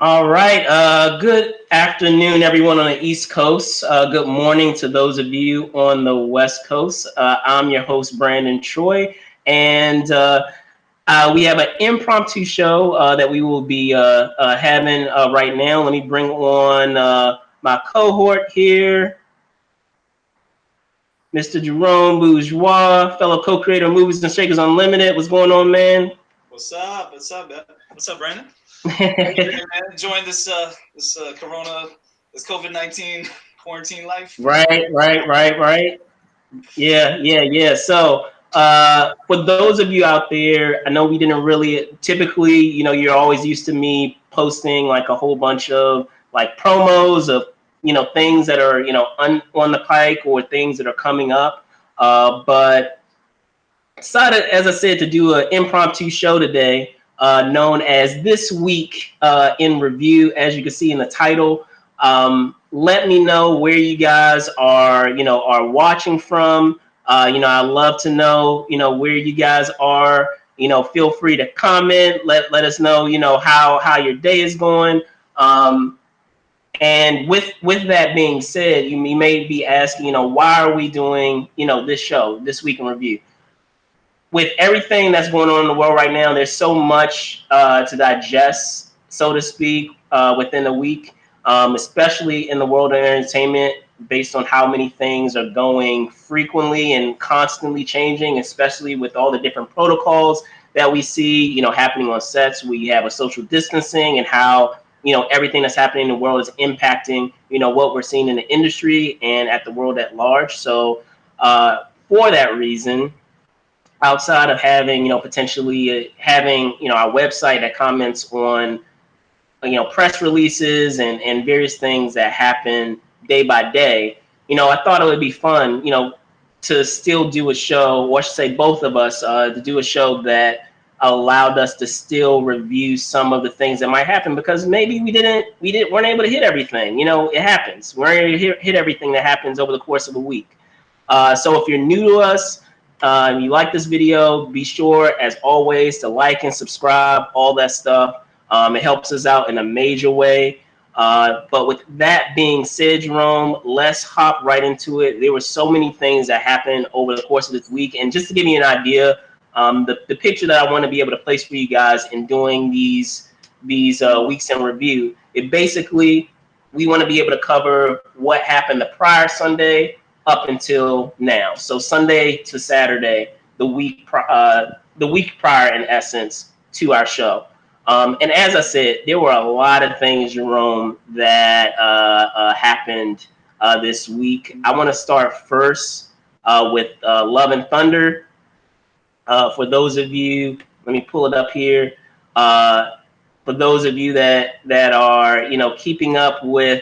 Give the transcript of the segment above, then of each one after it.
All right. Good afternoon, everyone on the East Coast. Good morning to those of you on the West Coast. I'm your host, Brandon Troy, and we have an impromptu show that we will be having right now. Let me bring on my cohort here, Mr. Jerome Bourgeois, fellow co-creator of Movies and Shakers Unlimited. What's going on, man? What's up? What's up, Brandon? Man, enjoying this COVID-19 quarantine life. Right. Yeah. So, for those of you out there, I know we didn't really typically, you're always used to me posting like a whole bunch of like promos of, things that are, on the pike or things that are coming up. But decided, as I said, to do an impromptu show today, known as This Week in Review. As you can see in the title, let me know where you guys are watching from. I love to know, where you guys are. Feel free to comment. Let us know, how your day is going. And with that being said, you may be asking, why are we doing, this show, This Week in Review? With everything that's going on in the world right now, there's so much to digest, so to speak, within a week, especially in the world of entertainment, based on how many things are going frequently and constantly changing, especially with all the different protocols that we see, happening on sets. We have a social distancing and how, everything that's happening in the world is impacting, what we're seeing in the industry and at the world at large. So for that reason, outside of having, potentially having, our website that comments on, press releases and various things that happen day by day, I thought it would be fun, to still do a show, or I should say both of us, to do a show that allowed us to still review some of the things that might happen, because maybe weren't able to hit everything. It happens. We're able to hit everything that happens over the course of a week. So if you're new to us, and you like this video, be sure, as always, to like and subscribe, all that stuff. It helps us out in a major way. But with that being said, Jerome, let's hop right into it. There were so many things that happened over the course of this week. And just to give you an idea, the picture that I want to be able to place for you guys in doing these weeks in review, it basically, we want to be able to cover what happened the prior Sunday up until now. So Sunday to Saturday, the week prior, in essence, to our show. And as I said, there were a lot of things, Jerome, that happened this week. I want to start first with Love and Thunder. For those of you, let me pull it up here. For those of you that are, keeping up with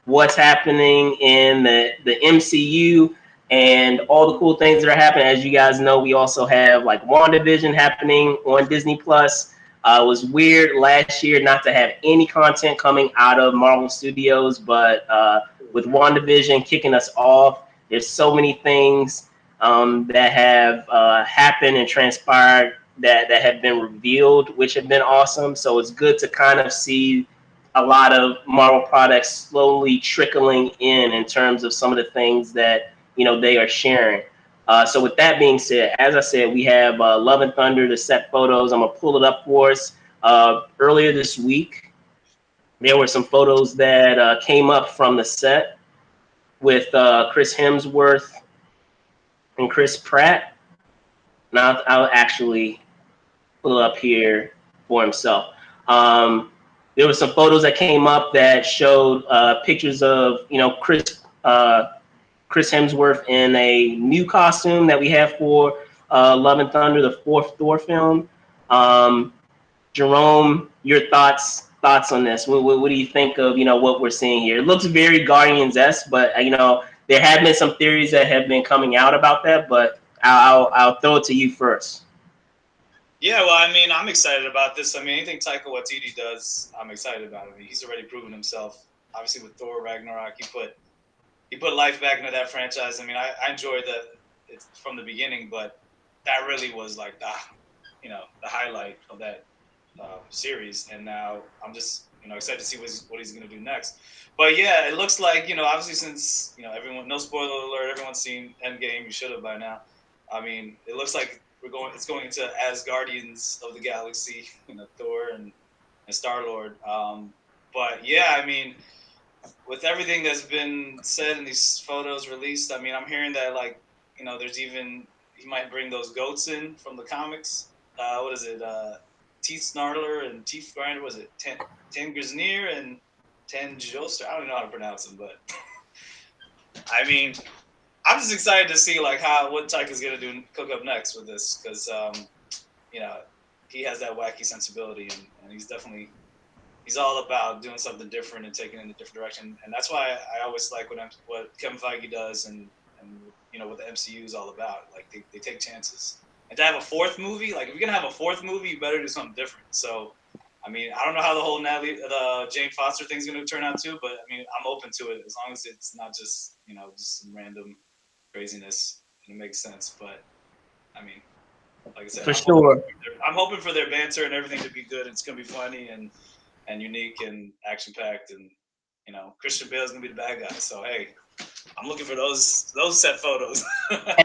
what's happening in the MCU and all the cool things that are happening. As you guys know, we also have like WandaVision happening on Disney Plus. It was weird last year not to have any content coming out of Marvel Studios, but with WandaVision kicking us off, there's so many things that have happened and transpired that have been revealed, which have been awesome. So it's good to kind of see a lot of Marvel products slowly trickling in terms of some of the things that, they are sharing. So with that being said, as I said, we have Love and Thunder, the set photos. I'm going to pull it up for us. Earlier this week, there were some photos that came up from the set with Chris Hemsworth and Chris Pratt. Now I'll actually pull it up here for himself. There were some photos that came up that showed pictures of, Chris Hemsworth in a new costume that we have for Love and Thunder, the fourth Thor film. Jerome, your thoughts on this? What do you think of, what we're seeing here? It looks very Guardians-esque, but there have been some theories that have been coming out about that. But I'll throw it to you first. Yeah, well, I mean, I'm excited about this. I mean, anything Taika Waititi does, I'm excited about it. I mean, he's already proven himself. Obviously, with Thor Ragnarok, he put life back into that franchise. I mean, I enjoyed it's from the beginning, but that really was like the highlight of that series, and now I'm just excited to see what he's gonna do next. But yeah, it looks like obviously since everyone, no spoiler alert, everyone's seen Endgame. You should have by now. I mean, it looks like it's going into as Guardians of the Galaxy, Thor and Star Lord. But yeah, I mean, with everything that's been said in these photos released, I mean, I'm hearing that there's even he might bring those goats in from the comics. What is it? Teeth Snarler and Teeth Grinder. Was it Tangrisnir and Tanjoster? I don't even know how to pronounce them, but I mean, I'm just excited to see what Taika's gonna cook up next with this, because you know he has that wacky sensibility, and he's all about doing something different and taking it in a different direction. And that's why I always like what Kevin Feige does, and what the MCU is all about. Like they take chances. And to have a fourth movie, like if you're gonna have a fourth movie, you better do something different. So, I mean, I don't know how the whole the Jane Foster thing's gonna turn out too, but I mean, I'm open to it as long as it's not just just some random craziness and it makes sense. But I mean, like I said, For sure. I'm hoping for their banter and everything to be good. It's gonna be funny and unique and action packed, and Christian Bale's gonna be the bad guy. So hey, I'm looking for those set photos.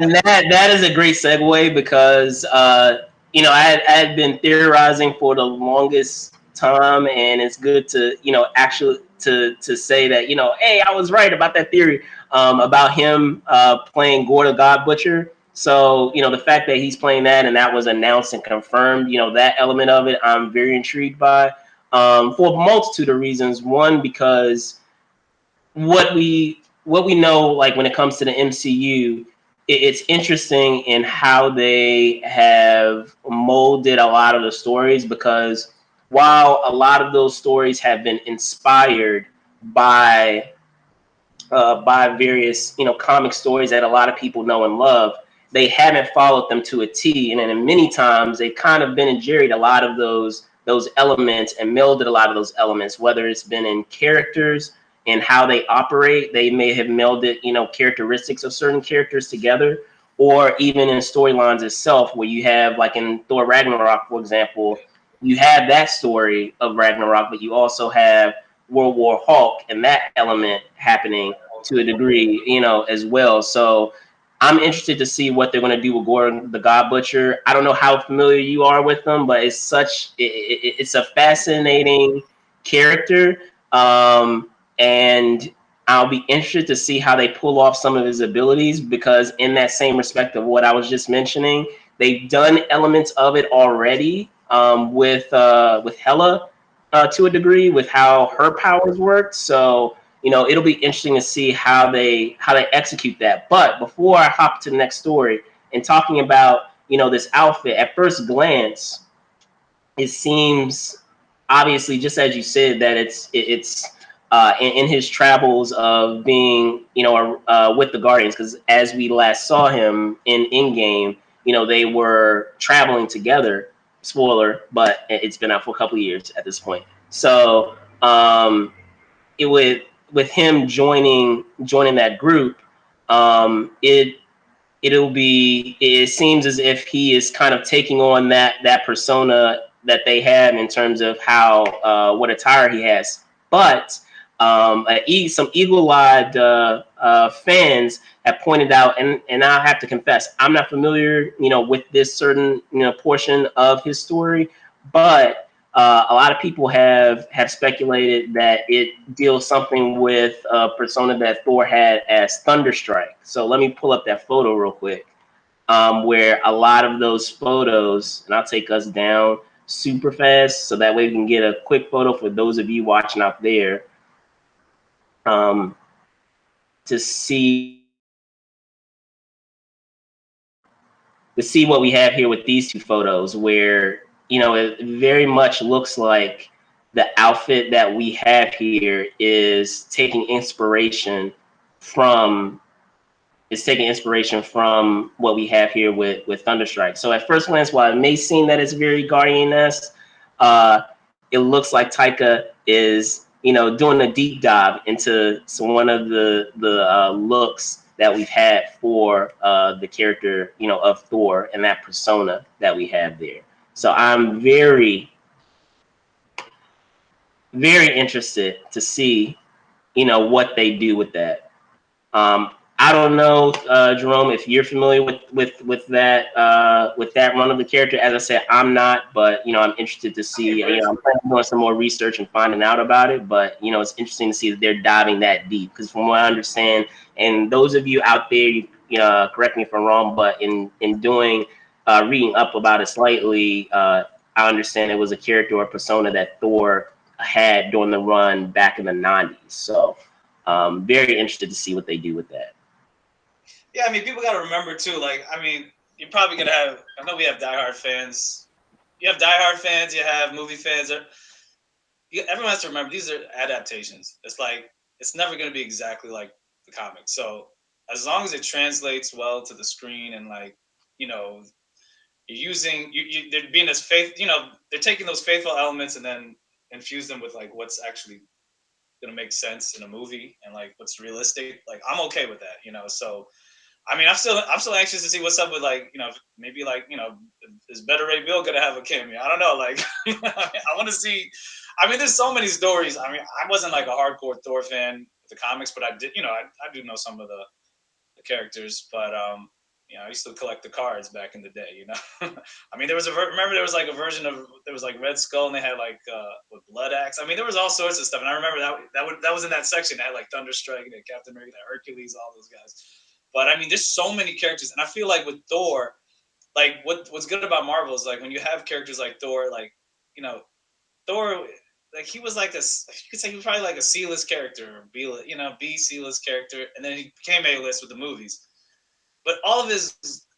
And that is a great segue, because I had been theorizing for the longest time, and it's good to actually to say that hey, I was right about that theory about him playing Gore the God Butcher. So the fact that he's playing that, and that was announced and confirmed, that element of it, I'm very intrigued by, for a multitude of reasons. One, because what we know, like when it comes to the MCU, it's interesting in how they have molded a lot of the stories, because while a lot of those stories have been inspired by various comic stories that a lot of people know and love, they haven't followed them to a T, and then many times they've kind of been and jerried a lot of those elements and melded a lot of those elements, whether it's been in characters and how they operate. They may have melded characteristics of certain characters together, or even in storylines itself, where you have, like in Thor Ragnarok, for example, you have that story of Ragnarok, but you also have World War Hulk and that element happening to a degree, as well. So I'm interested to see what they're going to do with Gordon the God Butcher. I don't know how familiar you are with them, but it's a fascinating character, and I'll be interested to see how they pull off some of his abilities, because in that same respect of what I was just mentioning, they've done elements of it already, with Hela, to a degree, with how her powers work. So it'll be interesting to see how they execute that. But before I hop to the next story and talking about this outfit, at first glance, it seems, obviously, just as you said, that it's in his travels of being with the Guardians, because as we last saw him in Endgame, they were traveling together. Spoiler, but it's been out for a couple of years at this point. So it with him joining that group, it seems as if he is kind of taking on that persona that they have, in terms of how what attire he has. But some eagle-eyed fans have pointed out, and I have to confess, I'm not familiar with this certain portion of his story, but a lot of people have speculated that it deals something with a persona that Thor had as Thunderstrike. So let me pull up that photo real quick, where a lot of those photos, and I'll take us down super fast so that way we can get a quick photo for those of you watching out there, to see what we have here with these two photos, where it very much looks like the outfit that we have here is taking inspiration from what we have here with Thunderstrike. So at first glance, while it may seem that it's very Guardian-esque, it looks like Taika is doing a deep dive into one of the looks that we've had for the character of Thor, and that persona that we have there. So I'm very very interested to see, what they do with that. I don't know, Jerome, if you're familiar with that run of the character. As I said, I'm not, but I'm interested to see. I'm planning on doing some more research and finding out about it. But it's interesting to see that they're diving that deep. Because from what I understand, and those of you out there, correct me if I'm wrong, but in doing reading up about it slightly, I understand it was a character or persona that Thor had during the run back in the '90s. So very interested to see what they do with that. Yeah, I mean, people got to remember too. Like, I mean, you're probably gonna have. I know we have diehard fans. You have diehard fans. You have movie fans. Everyone has to remember these are adaptations. It's like it's never gonna be exactly like the comics. So as long as it translates well to the screen and like you know you're using they're being as faith. They're taking those faithful elements and then infuse them with like what's actually gonna make sense in a movie and like what's realistic. Like I'm okay with that. So I mean, I'm still anxious to see what's up with like maybe like is Better Ray Bill gonna have a cameo? I don't know. Like I want to see. I mean, there's so many stories. I mean, I wasn't like a hardcore Thor fan of the comics, but I did. I do know some of the characters. But I used to collect the cards back in the day. I mean, there was remember there was like a version of there was like Red Skull and they had like with Blood Axe. I mean, there was all sorts of stuff, and I remember that was in that section. They had like Thunderstrike, and Captain America, Hercules, all those guys. But I mean, there's so many characters, and I feel like with Thor, like what's good about Marvel is like when you have characters like Thor, like Thor, like he was like you could say he was probably like a C-list character, or B C-list character, and then he became A-list with the movies. But all these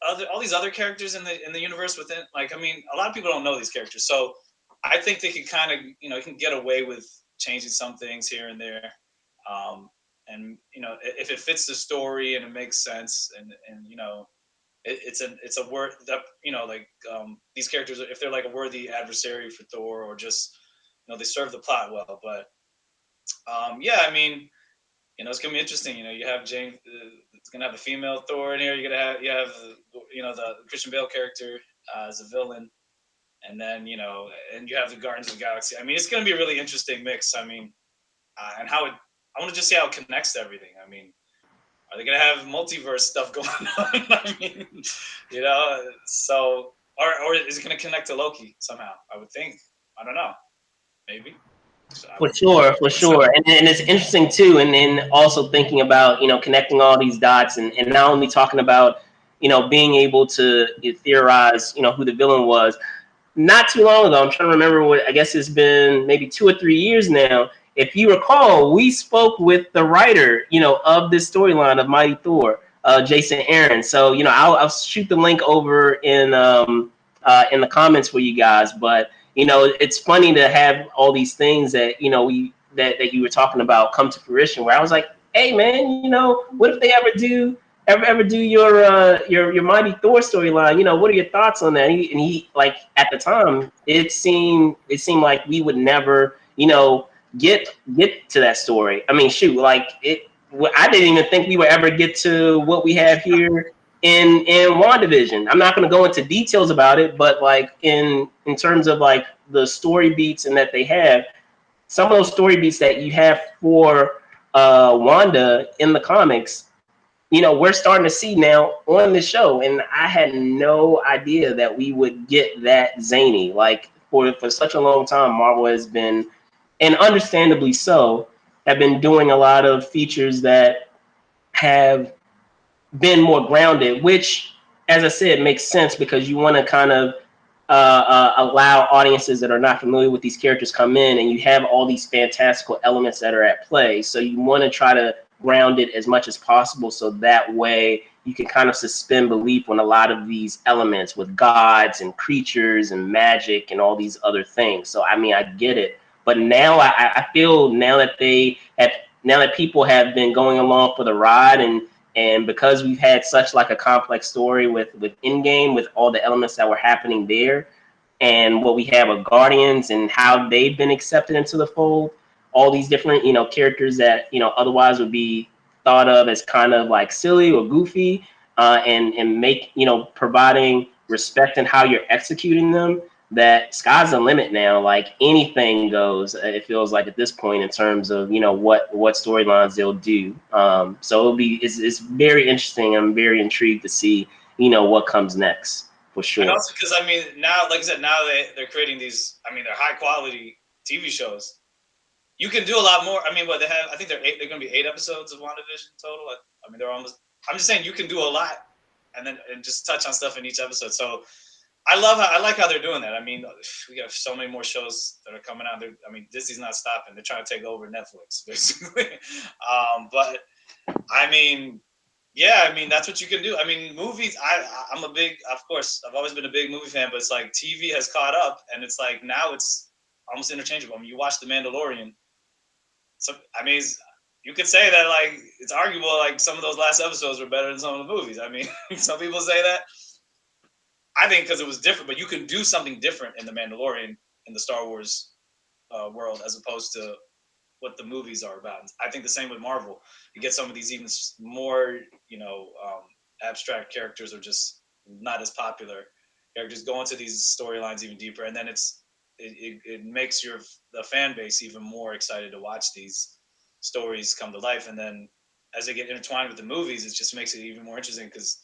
other characters in the universe within, like I mean, a lot of people don't know these characters, so I think they can kind of can get away with changing some things here and there. And if it fits the story and it makes sense and it's a word that like these characters, if they're like a worthy adversary for Thor or just they serve the plot well. But yeah, I mean it's gonna be interesting. You have Jane, it's gonna have a female Thor in here. You have the Christian Bale character as a villain, and then and you have the Guardians of the Galaxy. I mean, it's gonna be a really interesting mix. I mean, and how it. I want to just see how it connects to everything. I mean, are they gonna have multiverse stuff going on? I mean, so or is it gonna connect to Loki somehow? I would think. I don't know. Maybe. So For sure, for sure. And it's interesting too, and then also thinking about, connecting all these dots and not only talking about, being able to theorize, who the villain was. Not too long ago, I'm trying to remember what, I guess it's been maybe 2 or 3 years now. If you recall, we spoke with the writer, of this storyline of Mighty Thor, Jason Aaron. So, I'll shoot the link over in the comments for you guys. But it's funny to have all these things that that you were talking about come to fruition. Where I was like, hey man, what if they ever do your Mighty Thor storyline? What are your thoughts on that? And he like at the time it seemed like we would never get to that story. I mean, shoot, like I didn't even think we would ever get to what we have here in WandaVision. I'm not going to go into details about it, but like in terms of like the story beats and that they have, some of those story beats that you have for Wanda in the comics, we're starting to see now on the show, and I had no idea that we would get that zany. Like for such a long time, Marvel has been, and understandably so, have been doing a lot of features that have been more grounded, which, as I said, makes sense because you want to kind of allow audiences that are not familiar with these characters come in, and you have all these fantastical elements that are at play. So you want to try to ground it as much as possible, so that way you can kind of suspend belief on a lot of these elements with gods and creatures and magic and all these other things. So I mean, I get it, but now I feel now that people have been going along for the ride, and because we've had such like a complex story with Endgame, with all the elements that were happening there, and what we have of Guardians and how they've been accepted into the fold, all these different characters that otherwise would be thought of as kind of like silly or goofy, and make providing respect in how you're executing them. that sky's the limit now. Like anything goes. It feels like at this point in terms of what storylines they'll do. So it's very interesting. I'm very intrigued to see what comes next for And sure. also because I mean now, like I said, now they're creating these. I mean, they're high quality TV shows. You can do a lot more. I mean, what they have, I think they're going to be 8 episodes of WandaVision total. I mean, they're almost. I'm just saying you can do a lot, and just touch on stuff in each episode. So I like how they're doing that. I mean, we have so many more shows that are coming out. I mean, Disney's not stopping. They're trying to take over Netflix, basically. But I mean, yeah, I mean that's what you can do. I mean, movies. I'm a big, of course, I've always been a big movie fan, but it's like TV has caught up, and it's like now it's almost interchangeable. I mean, you watch The Mandalorian. So I mean, you could say that like it's arguable. Like some of those last episodes were better than some of the movies. I mean, some people say that. I think because it was different, but you can do something different in The Mandalorian in the Star Wars world as opposed to what the movies are about. I think the same with Marvel. You get some of these even more, abstract characters or just not as popular characters go into these storylines even deeper, and then it makes the fan base even more excited to watch these stories come to life. And then as they get intertwined with the movies, it just makes it even more interesting because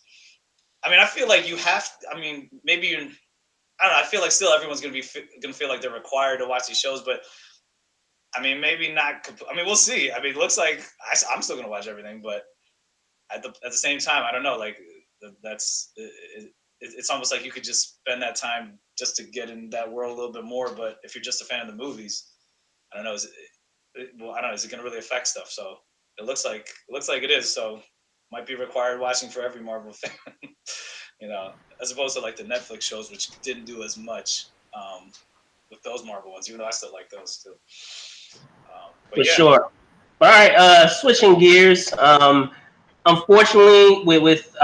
I mean, I feel like you have. I mean, maybe I don't know. I feel like still everyone's gonna feel like they're required to watch these shows, but I mean, maybe not. I mean, we'll see. I mean, it looks like I'm still gonna watch everything, but at the same time, I don't know. Like it's almost like you could just spend that time just to get in that world a little bit more. But if you're just a fan of the movies, I don't know. Well, I don't know. Is it gonna really affect stuff? So it looks like it is. So might be required watching for every Marvel fan. As opposed to like the Netflix shows, which didn't do as much with those Marvel ones, even though I still like those too. But For yeah, sure. All right, switching gears. Unfortunately, with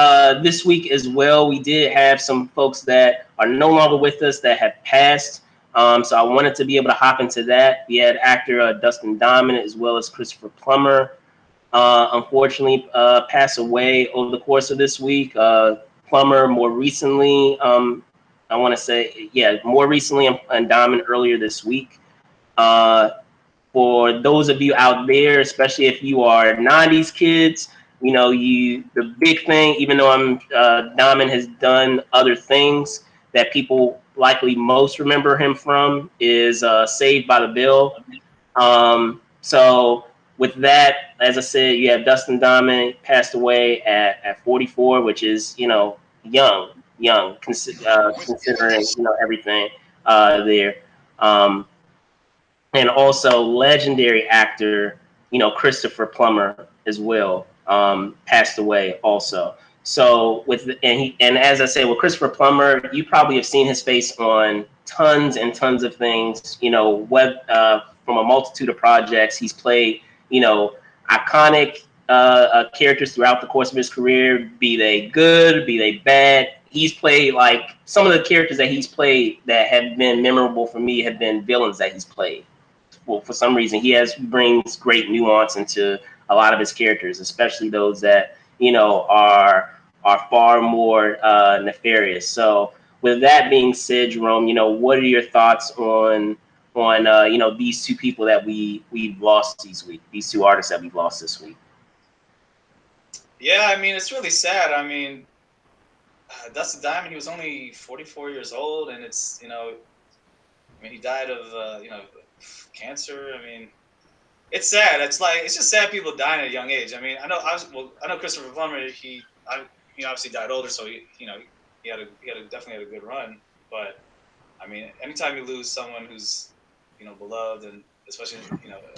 this week as well, we did have some folks that are no longer with us that have passed. So I wanted to be able to hop into that. We had actor Dustin Diamond as well as Christopher Plummer. Unfortunately, passed away over the course of this week. Plummer more recently, I want to say, yeah, more recently, and Diamond earlier this week. Uh, for those of you out there, especially if you are 90s kids, the big thing, even though Diamond has done other things that people likely most remember him from is Saved by the Bell. So with that, as I said, you have Dustin Diamond passed away at 44, which is young, considering everything there. Um, and also legendary actor, Christopher Plummer as well, passed away also. So and as I said, with Christopher Plummer, you probably have seen his face on tons and tons of things, from a multitude of projects. He's played, iconic characters throughout the course of his career, be they good, be they bad. He's played like some of the characters that he's played that have been memorable for me have been villains that he's played. Well, for some reason, brings great nuance into a lot of his characters, especially those that are far more nefarious. So, with that being said, Jerome, what are your thoughts on these two people that we've lost this week, these two artists that we've lost this week? yeah. I mean, it's really sad. I mean, Dustin Diamond, he was only 44 years old, and it's I mean, he died of cancer. I mean, it's sad. It's just sad people dying at a young age. I mean, I know Christopher Plummer. He obviously died older, so he definitely had a good run. But I mean, anytime you lose someone who's beloved, and especially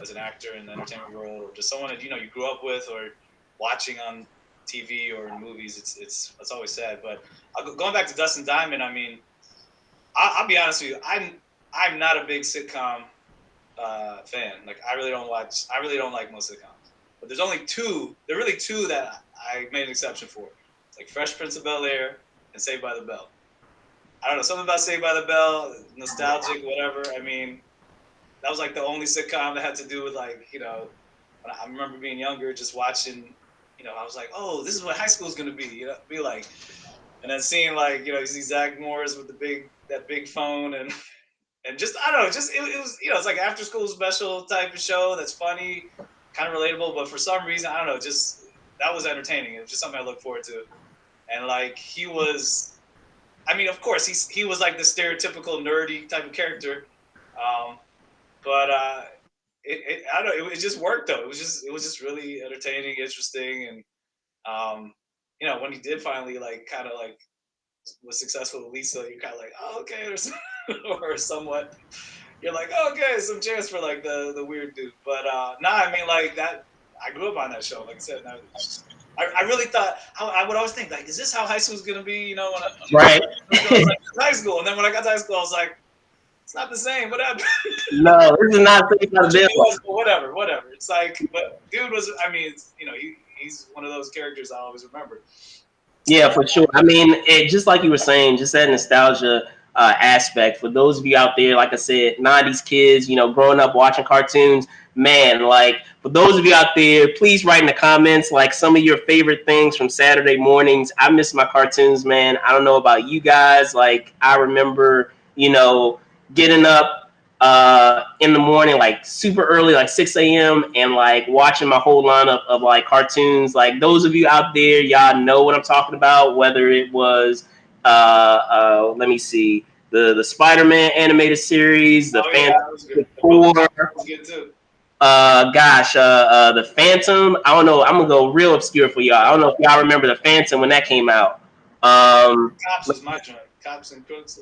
as an actor in the entertainment world, or just someone that you grew up with or watching on TV or in movies, it's always sad. But going back to Dustin Diamond, I mean, I'll be honest with you, I'm not a big sitcom fan. Like I really don't like most sitcoms. But there's only two. There are really two that I made an exception for, like Fresh Prince of Bel Air and Saved by the Bell. I don't know, something about Saved by the Bell, nostalgic, whatever. I mean, that was like the only sitcom that had to do with like when I remember being younger, just watching. I was like, oh, this is what high school is gonna be. Be like. and then seeing like you see Zach Morris with that big phone and just I don't know, just it was it's like after school special type of show that's funny, kind of relatable, but for some reason I don't know, just that was entertaining. It was just something I look forward to, and like he was, I mean, of course he was like the stereotypical nerdy type of character, um, but I don't know, it just worked though. It was just really entertaining, interesting, and when he did finally like kind of like was successful with Lisa, you're kind of like, oh, okay, or somewhat. You're like, oh, okay, some chance for like the weird dude. But nah, I mean like that. I grew up on that show, like I said. I really thought I would always think like, is this how high school's gonna be? Right. When I was like, high school, and then when I got to high school, I was like, it's not the same. What happened? No, this is not Saved by the Bell. Whatever. It's like, but dude was. I mean, he's one of those characters I always remember. Yeah, for sure. I mean, just like you were saying, just that nostalgia aspect. For those of you out there, like I said, 90s kids, growing up watching cartoons, man, like for those of you out there, please write in the comments like some of your favorite things from Saturday mornings. I miss my cartoons, man. I don't know about you guys. Like, I remember, getting up in the morning, like super early, like 6 a.m., and like watching my whole lineup of like cartoons. Like those of you out there, y'all know what I'm talking about. Whether it was, let me see, the Spider-Man animated series, the Oh yeah, Fantastic that was good. The Four, Pokemon was good too. the Phantom. I don't know. I'm gonna go real obscure for y'all. I don't know if y'all remember the Phantom when that came out. Cops was my joint. Cops and crooks.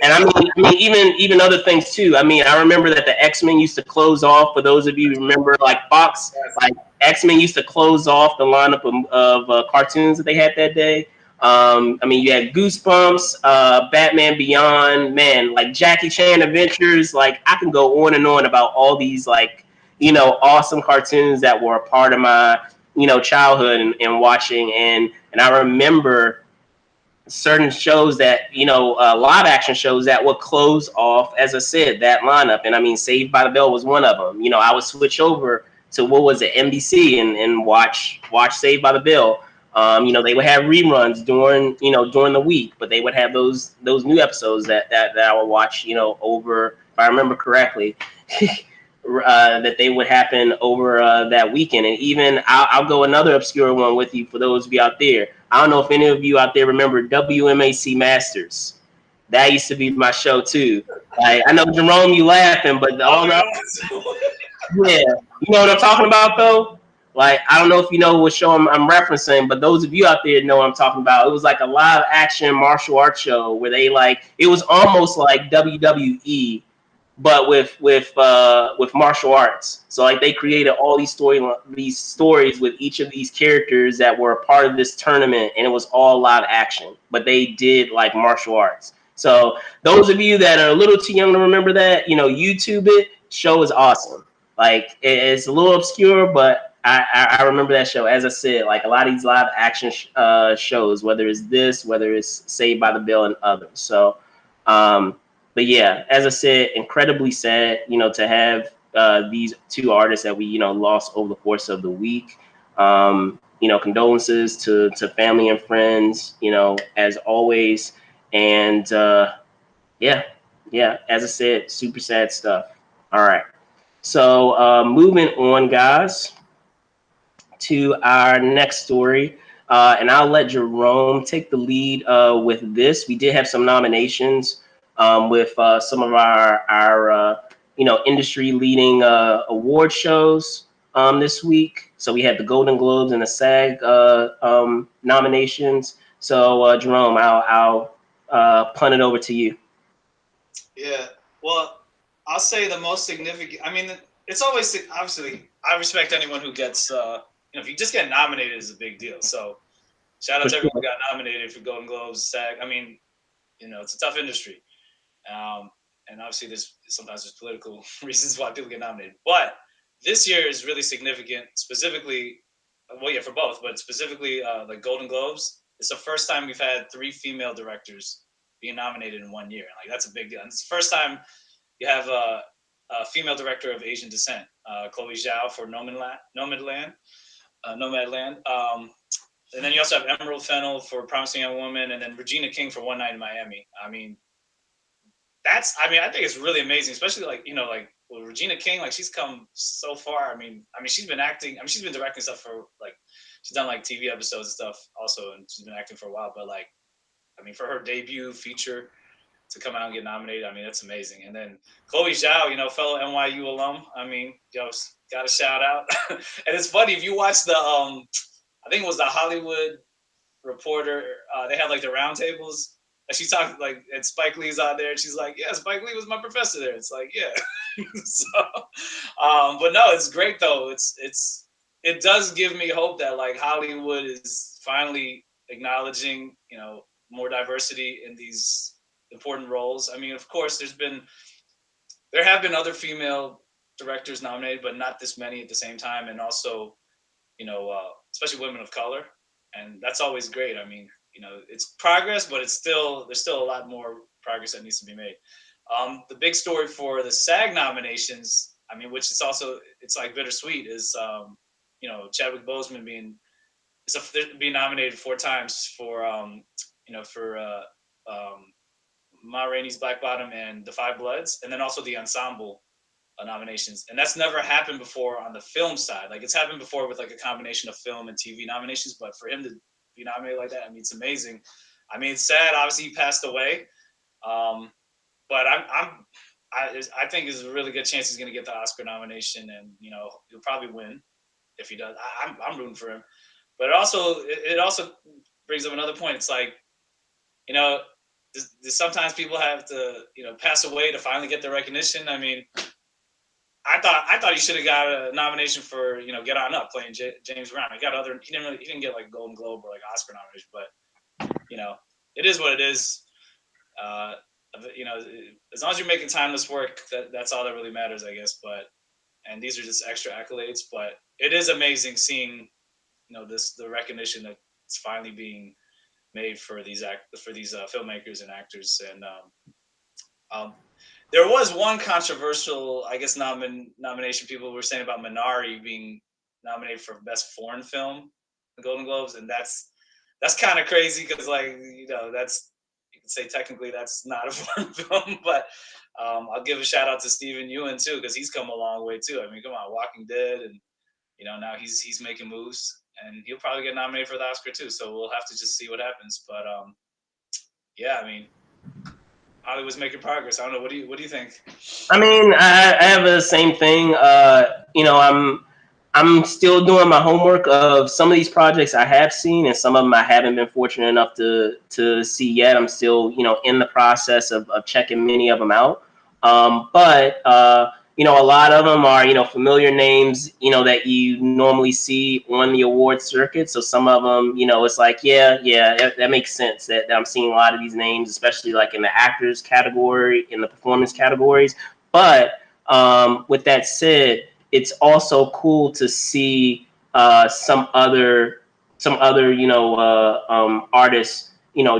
And I mean, even other things too. I mean, I remember that the X-Men used to close off. For those of you who remember, like Fox, like X-Men used to close off the lineup of cartoons that they had that day. I mean, you had Goosebumps, Batman Beyond, man, like Jackie Chan Adventures. Like I can go on and on about all these like awesome cartoons that were a part of my childhood and watching. And I remember certain shows that live action shows that would close off, as I said, that lineup. And I mean, Saved by the Bell was one of them. I would switch over to what was it, NBC, and watch Saved by the Bell. They would have reruns during the week, but they would have those new episodes that I would watch over, if I remember correctly. That they would happen over that weekend. And even I'll go another obscure one with you for those of you out there. I don't know if any of you out there remember WMAC Masters. That used to be my show too. Like I know Jerome, you laughing, but all the yeah, you know what I'm talking about though. Like I don't know if you know what show I'm referencing, but those of you out there know what I'm talking about. It was like a live action martial arts show where they like it was almost like WWE, but with martial arts. So like they created all these stories with each of these characters that were a part of this tournament, and it was all live action. But they did like martial arts. So those of you that are a little too young to remember that, YouTube it. Show is awesome. Like it's a little obscure, but I remember that show. As I said, like a lot of these live action shows, whether it's this, whether it's Saved by the Bell and others. So. But yeah, as I said, incredibly sad, to have these two artists that we, lost over the course of the week. Condolences to family and friends, as always. And yeah, as I said, super sad stuff. All right. So moving on, guys, to our next story. And I'll let Jerome take the lead with this. We did have some nominations with some of our industry leading award shows this week. So we had the Golden Globes and the SAG nominations. So Jerome, I'll punt it over to you. Yeah. Well, I'll say the most significant. I mean, it's always obviously. I respect anyone who gets. If you just get nominated, is a big deal. So shout out to everyone who got nominated for Golden Globes, SAG. I mean, it's a tough industry, and obviously sometimes there's political reasons why people get nominated. But this year is really significant, specifically. Well, yeah, for both, but specifically the Golden Globes. It's the first time we've had 3 female directors being nominated in 1 year. Like that's a big deal. And it's the first time you have a female director of Asian descent, Chloe Zhao for Nomadland. and then you also have Emerald Fennell for Promising Young Woman, and then Regina King for One Night in Miami. I mean, I think it's really amazing, especially like, well, Regina King, like she's come so far. I mean, she's been acting. I mean, she's been directing stuff for like, she's done like TV episodes and stuff also, and she's been acting for a while. But like, I mean, for her debut feature to come out and get nominated, I mean, that's amazing. And then Chloe Zhao, fellow NYU alum. I mean, got a shout out. And it's funny if you watch the, I think it was the Hollywood Reporter. They had like the roundtables. And she talked like, and Spike Lee's out there, and she's like, "Yeah, Spike Lee was my professor there." It's like, yeah. So, but no, it's great though. It does give me hope that like Hollywood is finally acknowledging, more diversity in these important roles. I mean, of course, there have been other female directors nominated, but not this many at the same time, and also, especially women of color, and that's always great. I mean, it's progress, but there's still a lot more progress that needs to be made. The big story for the SAG nominations, I mean, which it's like bittersweet, is Chadwick Boseman being nominated 4 times for Ma Rainey's Black Bottom and The Five Bloods, and then also the ensemble nominations. And that's never happened before on the film side. Like, it's happened before with like a combination of film and TV nominations, but for him to be nominated like that, I mean, it's amazing. I mean, it's sad. Obviously, he passed away, but I think there's a really good chance he's going to get the Oscar nomination, and he'll probably win if he does. I'm rooting for him. But it also brings up another point. It's like, sometimes people have to pass away to finally get the recognition. I mean, I thought he should have got a nomination for Get On Up, playing James Brown. He didn't get like a Golden Globe or like Oscar nomination, but it is what it is. As long as you're making timeless work, that's all that really matters, I guess. And these are just extra accolades, but it is amazing seeing the recognition that's finally being made for these filmmakers and actors. And there was one controversial, I guess, nomination. People were saying about Minari being nominated for Best Foreign Film, the Golden Globes, and that's kind of crazy because, like, that's, you can say technically that's not a foreign film, but I'll give a shout out to Stephen Ewan too, because he's come a long way too. I mean, come on, Walking Dead, and now he's making moves, and he'll probably get nominated for the Oscar too. So we'll have to just see what happens. But yeah, I mean, Hollywood's making progress. I don't know. What do you think? I mean, I have the same thing. I'm still doing my homework of some of these projects I have seen, and some of them I haven't been fortunate enough to see yet. I'm still, in the process of checking many of them out. But a lot of them are, familiar names, that you normally see on the award circuit. So some of them, it's like, yeah, that makes sense that I'm seeing a lot of these names, especially like in the actors category, in the performance categories. But with that said, it's also cool to see some other artists,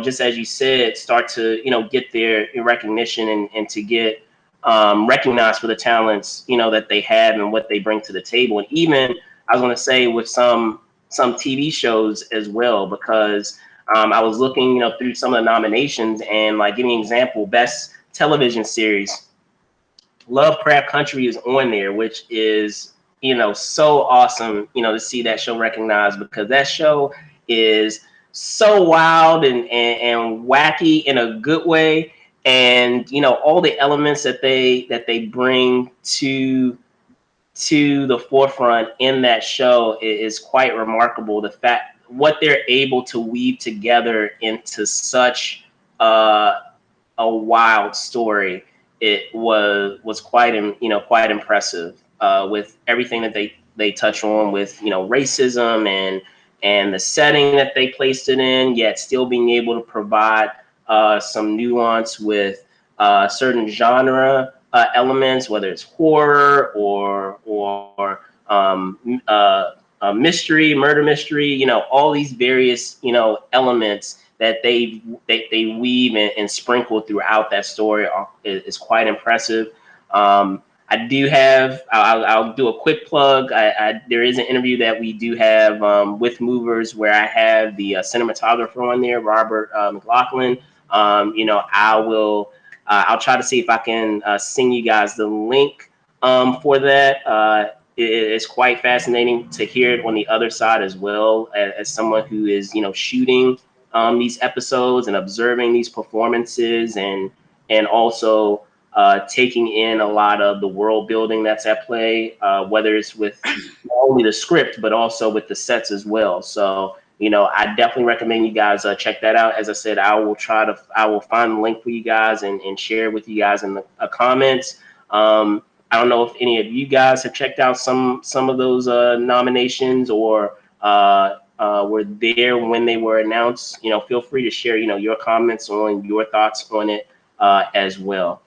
just as you said, start to get their recognition and to get recognized for the talents that they have and what they bring to the table. And even I was going to say with some TV shows as well, because I was looking through some of the nominations, and like, give me an example, best television series, Lovecraft Country is on there, which is so awesome to see that show recognized, because that show is so wild and wacky in a good way. And all the elements that they bring to the forefront in that show is quite remarkable. The fact what they're able to weave together into such a wild story, it was quite impressive, with everything that they touch on with racism and the setting that they placed it in, yet still being able to provide some nuance with certain genre elements, whether it's horror or mystery, murder mystery, all these various elements that they weave and sprinkle throughout that story is quite impressive. I do have. I'll do a quick plug. There is an interview that we do have with Movers where I have the cinematographer on there, Robert McLaughlin. I will. I'll try to see if I can send you guys the link for that. It's quite fascinating to hear it on the other side as well, as someone who is shooting these episodes and observing these performances and also taking in a lot of the world building that's at play, whether it's with not only the script but also with the sets as well. So I definitely recommend you guys check that out. As I said, I will find the link for you guys and share with you guys in the comments. I don't know if any of you guys have checked out some of those nominations or were there when they were announced. Feel free to share your comments on your thoughts on it as well.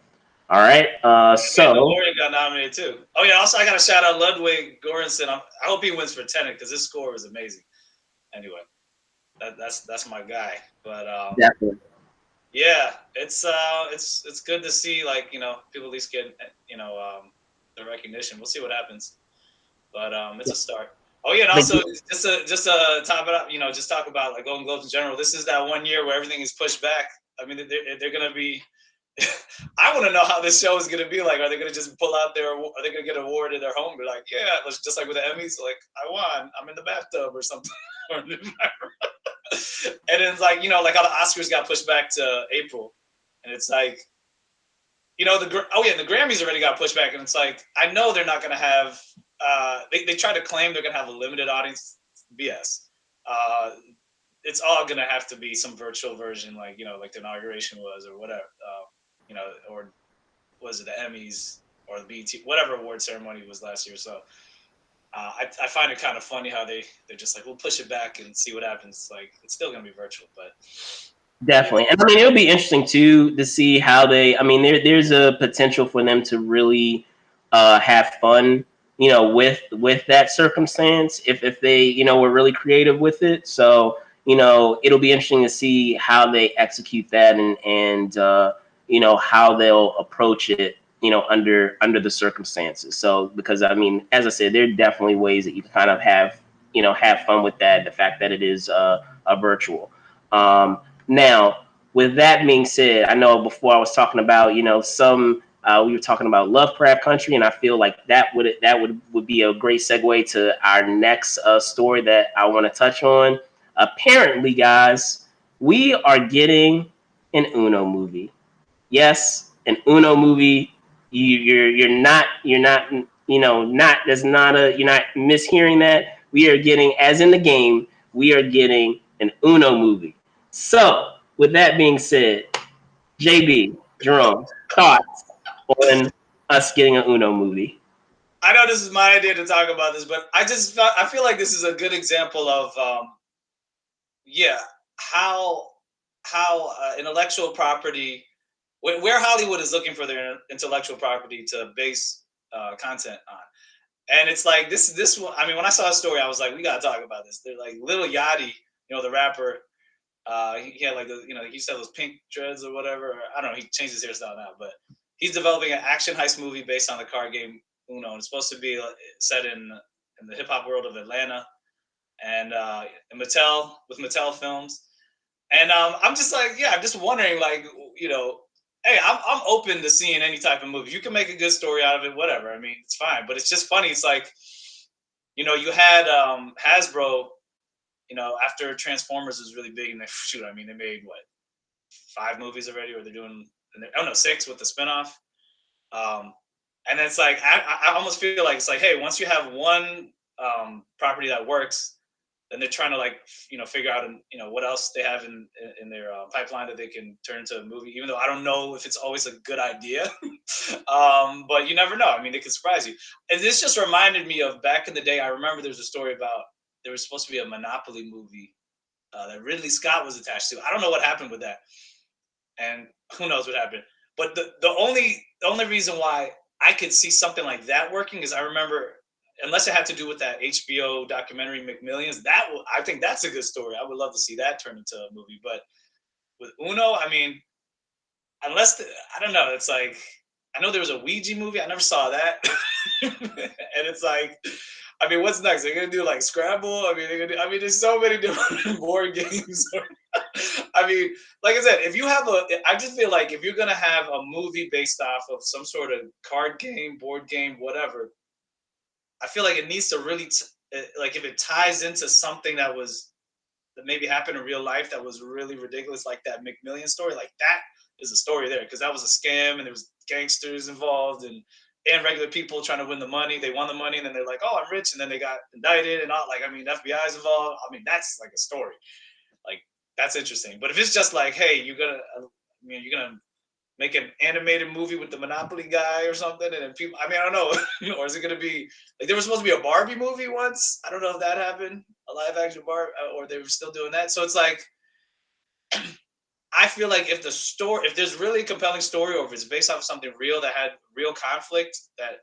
All right. Mandalorian got nominated too. Oh yeah. Also, I got to shout out Ludwig Göransson. I hope he wins for Tenet because his score was amazing. Anyway, that's my guy. But definitely. Yeah, it's good to see people at least get the recognition. We'll see what happens, but it's a start. Oh yeah, and also just to top it up, just talk about like Golden Globes in general. This is that one year where everything is pushed back. I mean, they're gonna be. I want to know how this show is gonna be like. Are they gonna just pull out are they gonna get an award at their home? Be like, yeah, just like with the Emmys, like I won. I'm in the bathtub or something. And it's like like how the Oscars got pushed back to April, and it's like the Grammys already got pushed back, and it's like I know they're not gonna have. They try to claim they're gonna have a limited audience. BS. It's all gonna have to be some virtual version, like like the inauguration was, or whatever. Or was it the Emmys or the BET, whatever award ceremony was last year? So I find it kind of funny how they're just like, we'll push it back and see what happens. Like it's still gonna be virtual, but definitely. And I mean, it'll be interesting too to see how they. I mean, there's a potential for them to really have fun, with that circumstance if they were really creative with it. So it'll be interesting to see how they execute that and how they'll approach it. Under the circumstances. So because I mean, as I said, there are definitely ways that you can kind of have fun with that. The fact that it is a virtual. Now, with that being said, I know before I was talking about, some we were talking about Lovecraft Country, and I feel like that would be a great segue to our next story that I want to touch on. Apparently, guys, we are getting an Uno movie. Yes, an Uno movie. You're not not there's not a you're not mishearing that. We are getting, as in the game, we are getting an Uno movie. So, with that being said, JB, Jerome, thoughts on us getting an Uno movie? I know this is my idea to talk about this, but I feel like this is a good example of how intellectual property, where Hollywood is looking for their intellectual property to base content on. And it's like this one. I mean, when I saw a story, I was like, we gotta talk about this. They're like Lil Yachty, the rapper. He had like he used to have those pink dreads or whatever. I don't know. He changed his hairstyle now, but he's developing an action heist movie based on the card game Uno. And it's supposed to be set in the hip hop world of Atlanta, and Mattel Films. And I'm just like, I'm just wondering, like, hey, I'm open to seeing any type of movie. You can make a good story out of it, whatever. I mean, it's fine. But it's just funny. It's like, you had Hasbro, after Transformers was really big, and they made what, 5 movies already, or they're doing, 6 with the spinoff. And it's like, I almost feel like it's like, hey, once you have one property that works, then they're trying to figure out what else they have in their pipeline that they can turn into a movie. Even though I don't know if it's always a good idea, but you never know. I mean, they can surprise you. And this just reminded me of back in the day. I remember there was a story about there was supposed to be a Monopoly movie that Ridley Scott was attached to. I don't know what happened with that, and who knows what happened. But the only reason why I could see something like that working is I remember, unless it had to do with that HBO documentary McMillions, I think that's a good story. I would love to see that turn into a movie. But with Uno, I mean, I don't know. It's like, I know there was a Ouija movie. I never saw that. And it's like, I mean, what's next? They're gonna do like Scrabble. I mean, I mean, there's so many different board games. I mean, like I said, if you have I just feel like if you're gonna have a movie based off of some sort of card game, board game, whatever, I feel like it needs to really, like, if it ties into something that maybe happened in real life that was really ridiculous, like that McMillian story, like that is a story there because that was a scam and there was gangsters involved and regular people trying to win the money. They won the money and then they're like, oh, I'm rich, and then they got indicted and all. Like, I mean, FBI's involved. I mean, that's like a story. Like, that's interesting. But if it's just like, hey, you're gonna make an animated movie with the Monopoly guy or something, and then people, I mean, I don't know, or is it gonna be like there was supposed to be a Barbie movie once? I don't know if that happened, a live action Barbie, or they were still doing that. So it's like, I feel like if there's really a compelling story, or if it's based off of something real that had real conflict that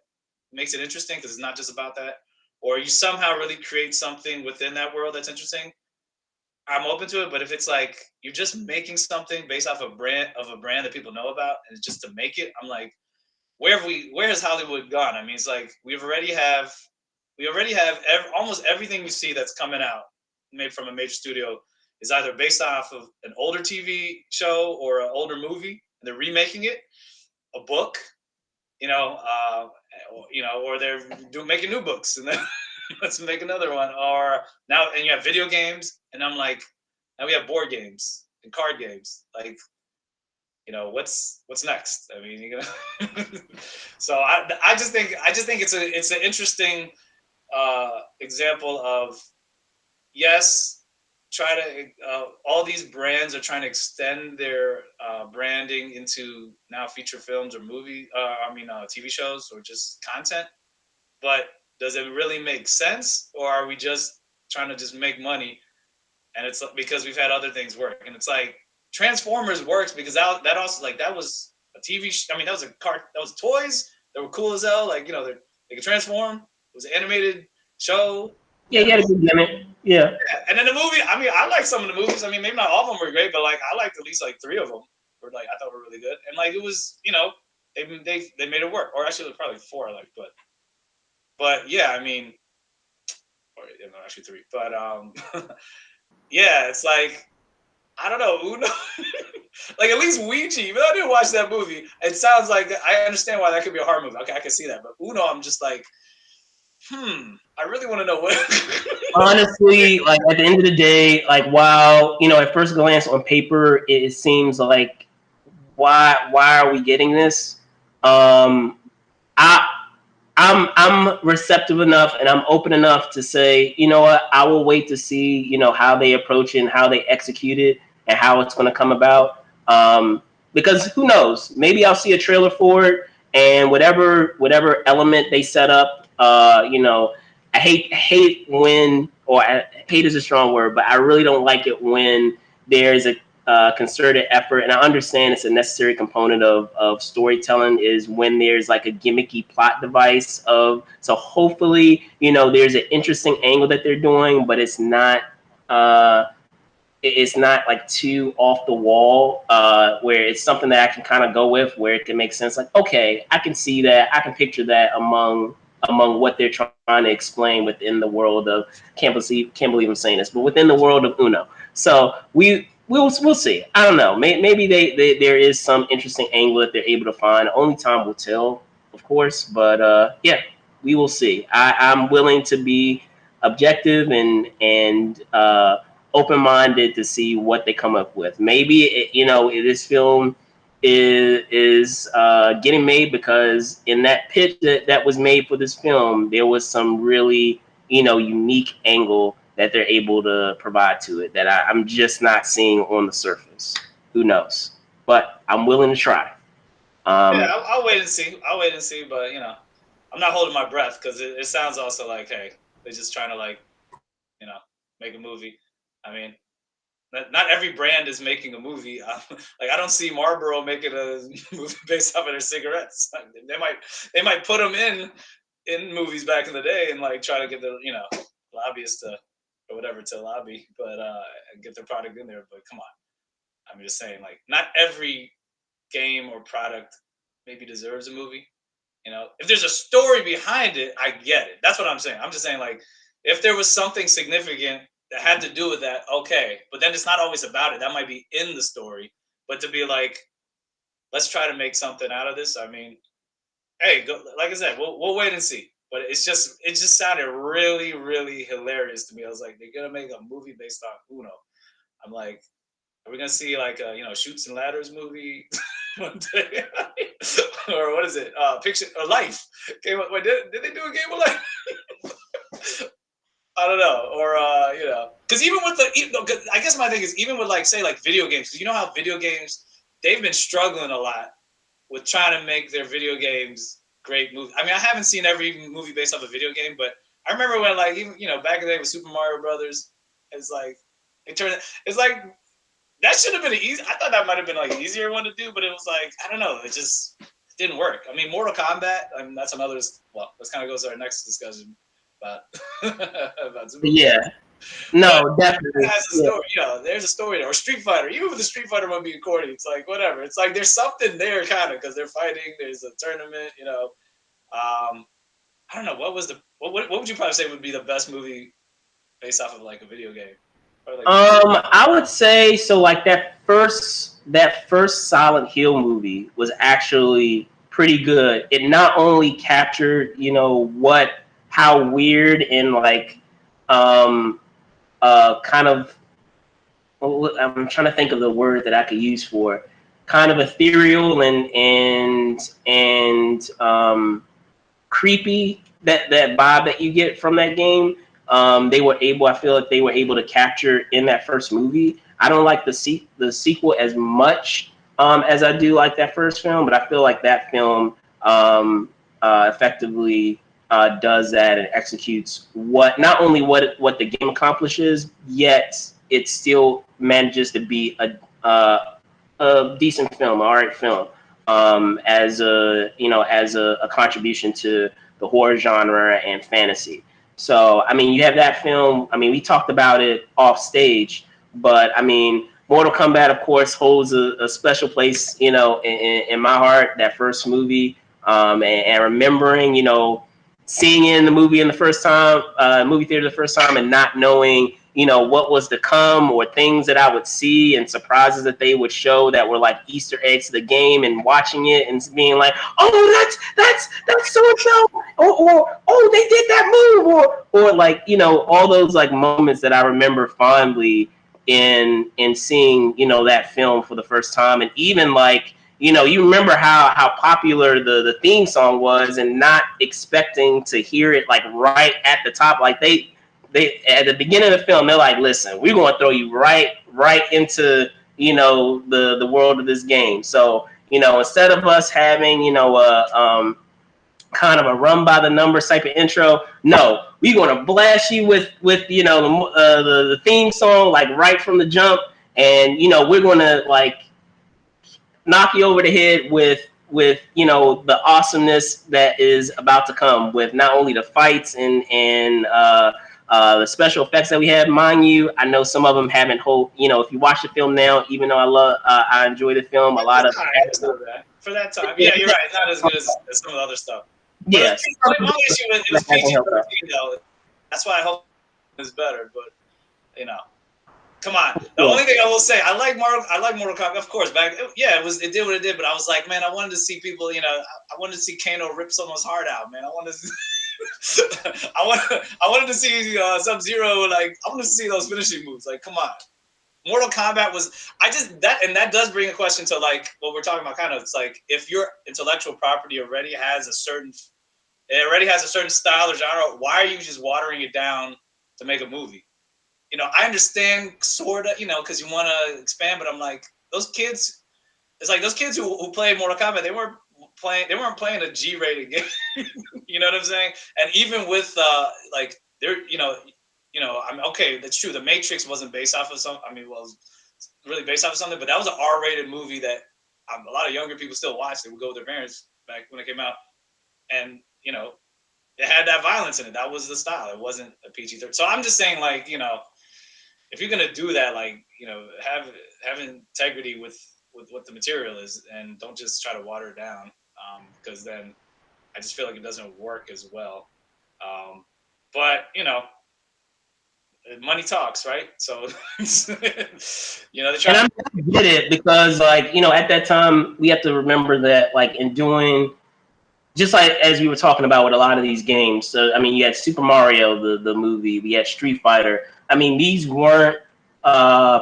makes it interesting, because it's not just about that, or you somehow really create something within that world that's interesting, I'm open to it. But if it's like you're just making something based off a brand that people know about, and it's just to make it, I'm like, where has Hollywood gone? I mean, it's like we already have almost everything we see that's coming out made from a major studio is either based off of an older TV show or an older movie, and they're remaking it, a book, you know, or they're making new books, and then let's make another one. Or now, and you have video games, and I'm like, now we have board games and card games. Like, what's next? I mean, so I just think it's an interesting example of, yes, try to all these brands are trying to extend their branding into now feature films or TV shows or just content. But does it really make sense, or are we just trying to just make money? And it's because we've had other things work, and it's like Transformers works because that also, like, that was a TV. I mean, that was that was toys that were cool as hell. Like, they could transform. It was an animated show. Yeah, you had a good gimmick. Yeah. And then the movie, I mean, I like some of the movies. I mean, maybe not all of them were great, but like I liked at least like 3 of them were like I thought were really good. And like it was, they made it work. Or actually, it was probably 4 I liked, but yeah, I mean, or no, actually 3. But yeah, it's like, I don't know, Uno. Like, at least Ouija, even though I didn't watch that movie, it sounds like I understand why that could be a horror movie. Okay, I can see that. But Uno, I'm just like, I really want to know what. Honestly, like at the end of the day, like while at first glance on paper, it seems like why are we getting this? I I'm receptive enough and I'm open enough to say, you know what, I will wait to see, how they approach it and how they execute it and how it's going to come about. Because who knows? Maybe I'll see a trailer for it, and whatever element they set up, I hate when, or hate is a strong word, but I really don't like it when there's a concerted effort, and I understand it's a necessary component of storytelling, is when there's like a gimmicky plot device so hopefully, there's an interesting angle that they're doing, but uh, it's not like too off the wall, where it's something that I can kind of go with, where it can make sense. Like, okay, I can see that, I can picture that among what they're trying to explain within the world of, can't believe I'm saying this, but within the world of Uno. So we'll see. I don't know. Maybe there is some interesting angle that they're able to find. Only time will tell, of course. But yeah, we will see. I'm willing to be objective and open-minded to see what they come up with. Maybe this film is getting made because in that pitch that was made for this film, there was some really unique angle that they're able to provide to it that I'm just not seeing on the surface. Who knows? But I'm willing to try. Yeah, I'll wait and see. But I'm not holding my breath because it sounds also like, hey, they're just trying to, like, you know, make a movie. I mean, not every brand is making a movie. Like, I don't see Marlboro making a movie based off of their cigarettes. They might put them in movies back in the day and like try to get the lobbyists to, or whatever, to lobby, but get their product in there. But come on, I'm just saying, like, not every game or product maybe deserves a movie. You know, if there's a story behind it, I get it. That's what I'm saying. I'm just saying, like, if there was something significant that had to do with that, okay. But then it's not always about it. That might be in the story. But to be like, let's try to make something out of this. I mean, hey, go, like I said, we'll wait and see. But it just sounded really, really hilarious to me. I was like, they're gonna make a movie based on Uno. I'm like, are we gonna see like a Shoots and Ladders movie one day, or what is it? Picture or Life? Wait, did they do a Game of Life? I don't know, or because even with cause I guess my thing is even with like say like video games, because you know how video games they've been struggling a lot with trying to make their video games great movies. I mean, I haven't seen every movie based off a video game, but I remember when like even back in the day with Super Mario Brothers, it's like it's like that should have been easy. I thought that might have been like an easier one to do, but it was like I don't know, it didn't work. I mean, Mortal Kombat. I mean, that's another. Well, this kind of goes to our next discussion about about Super Yeah. Mario. No, But definitely. it has a story. There's a story there. Or Street Fighter. Even with the Street Fighter one being corny, it's like whatever. It's like there's something there, kind of, because they're fighting. There's a tournament. I don't know what would you probably say would be the best movie based off of like a video game? Or like I would say so. Like that first Silent Hill movie was actually pretty good. It not only captured, how weird and like, kind of. I'm trying to think of the word that I could use for it. Kind of ethereal and creepy that vibe that you get from that game. I feel like they were able to capture in that first movie. I don't like the sequel as much as I do like that first film, but I feel like that film effectively does that and executes not only what the game accomplishes, yet it still manages to be a decent film, all right film, as a contribution to the horror genre and fantasy. So I mean, you have that film. I mean, we talked about it off stage, but I mean, Mortal Kombat, of course, holds a special place, in my heart. That first movie, and remembering, seeing it in the movie in the first time, movie theater the first time, and not knowing, what was to come or things that I would see and surprises that they would show that were like Easter eggs to the game, and watching it and being like, oh, that's so and so, or oh, they did that move, or like, all those like moments that I remember fondly in seeing, that film for the first time. And even like, you remember how popular the theme song was, and not expecting to hear it like right at the top. Like they at the beginning of the film, they're like, listen, we're going to throw you right into, the world of this game. So, instead of us having, kind of a run by the numbers type of intro, no, we're going to blast you with the theme song like right from the jump. And, we're going to like knock you over the head with the awesomeness that is about to come, with not only the fights and the special effects that we have. Mind you, I know some of them haven't hold. If you watch the film now, even though I enjoy the film, a lot of for that time. Yeah, you're right. It's not as good as some of the other stuff. Yes. My issue with it was PG-13 though. That's why I hope it's better. But come on. The only thing I will say, I like Mortal Kombat, of course. It did what it did. But I was like, man, I wanted to see people. I wanted to see Kano rip someone's heart out, man. I wanted to. I wanted to see Sub-Zero. Like, I wanted to see those finishing moves. Like, come on. Mortal Kombat was. That does bring a question to like what we're talking about. Kind of, it's like if your intellectual property already has a certain style or genre, why are you just watering it down to make a movie? I understand sort of, because you want to expand, but I'm like, those kids, it's like those kids who play Mortal Kombat, they weren't playing a G-rated game. You know what I'm saying? And even with like they're, I'm okay, that's true. The Matrix wasn't based off of it was really based off of something, but that was an R-rated movie that a lot of younger people still watched. They would go with their parents back when it came out, and it had that violence in it. That was the style. It wasn't a PG-13. So I'm just saying, like, if you're gonna do that, like, have integrity with what the material is, and don't just try to water it down. because then I just feel like it doesn't work as well. But money talks, right? So they're And trying. I get it because, like, at that time we have to remember that, like, in doing just like as we were talking about with a lot of these games. So I mean, you had Super Mario, the movie. We had Street Fighter. I mean, these weren't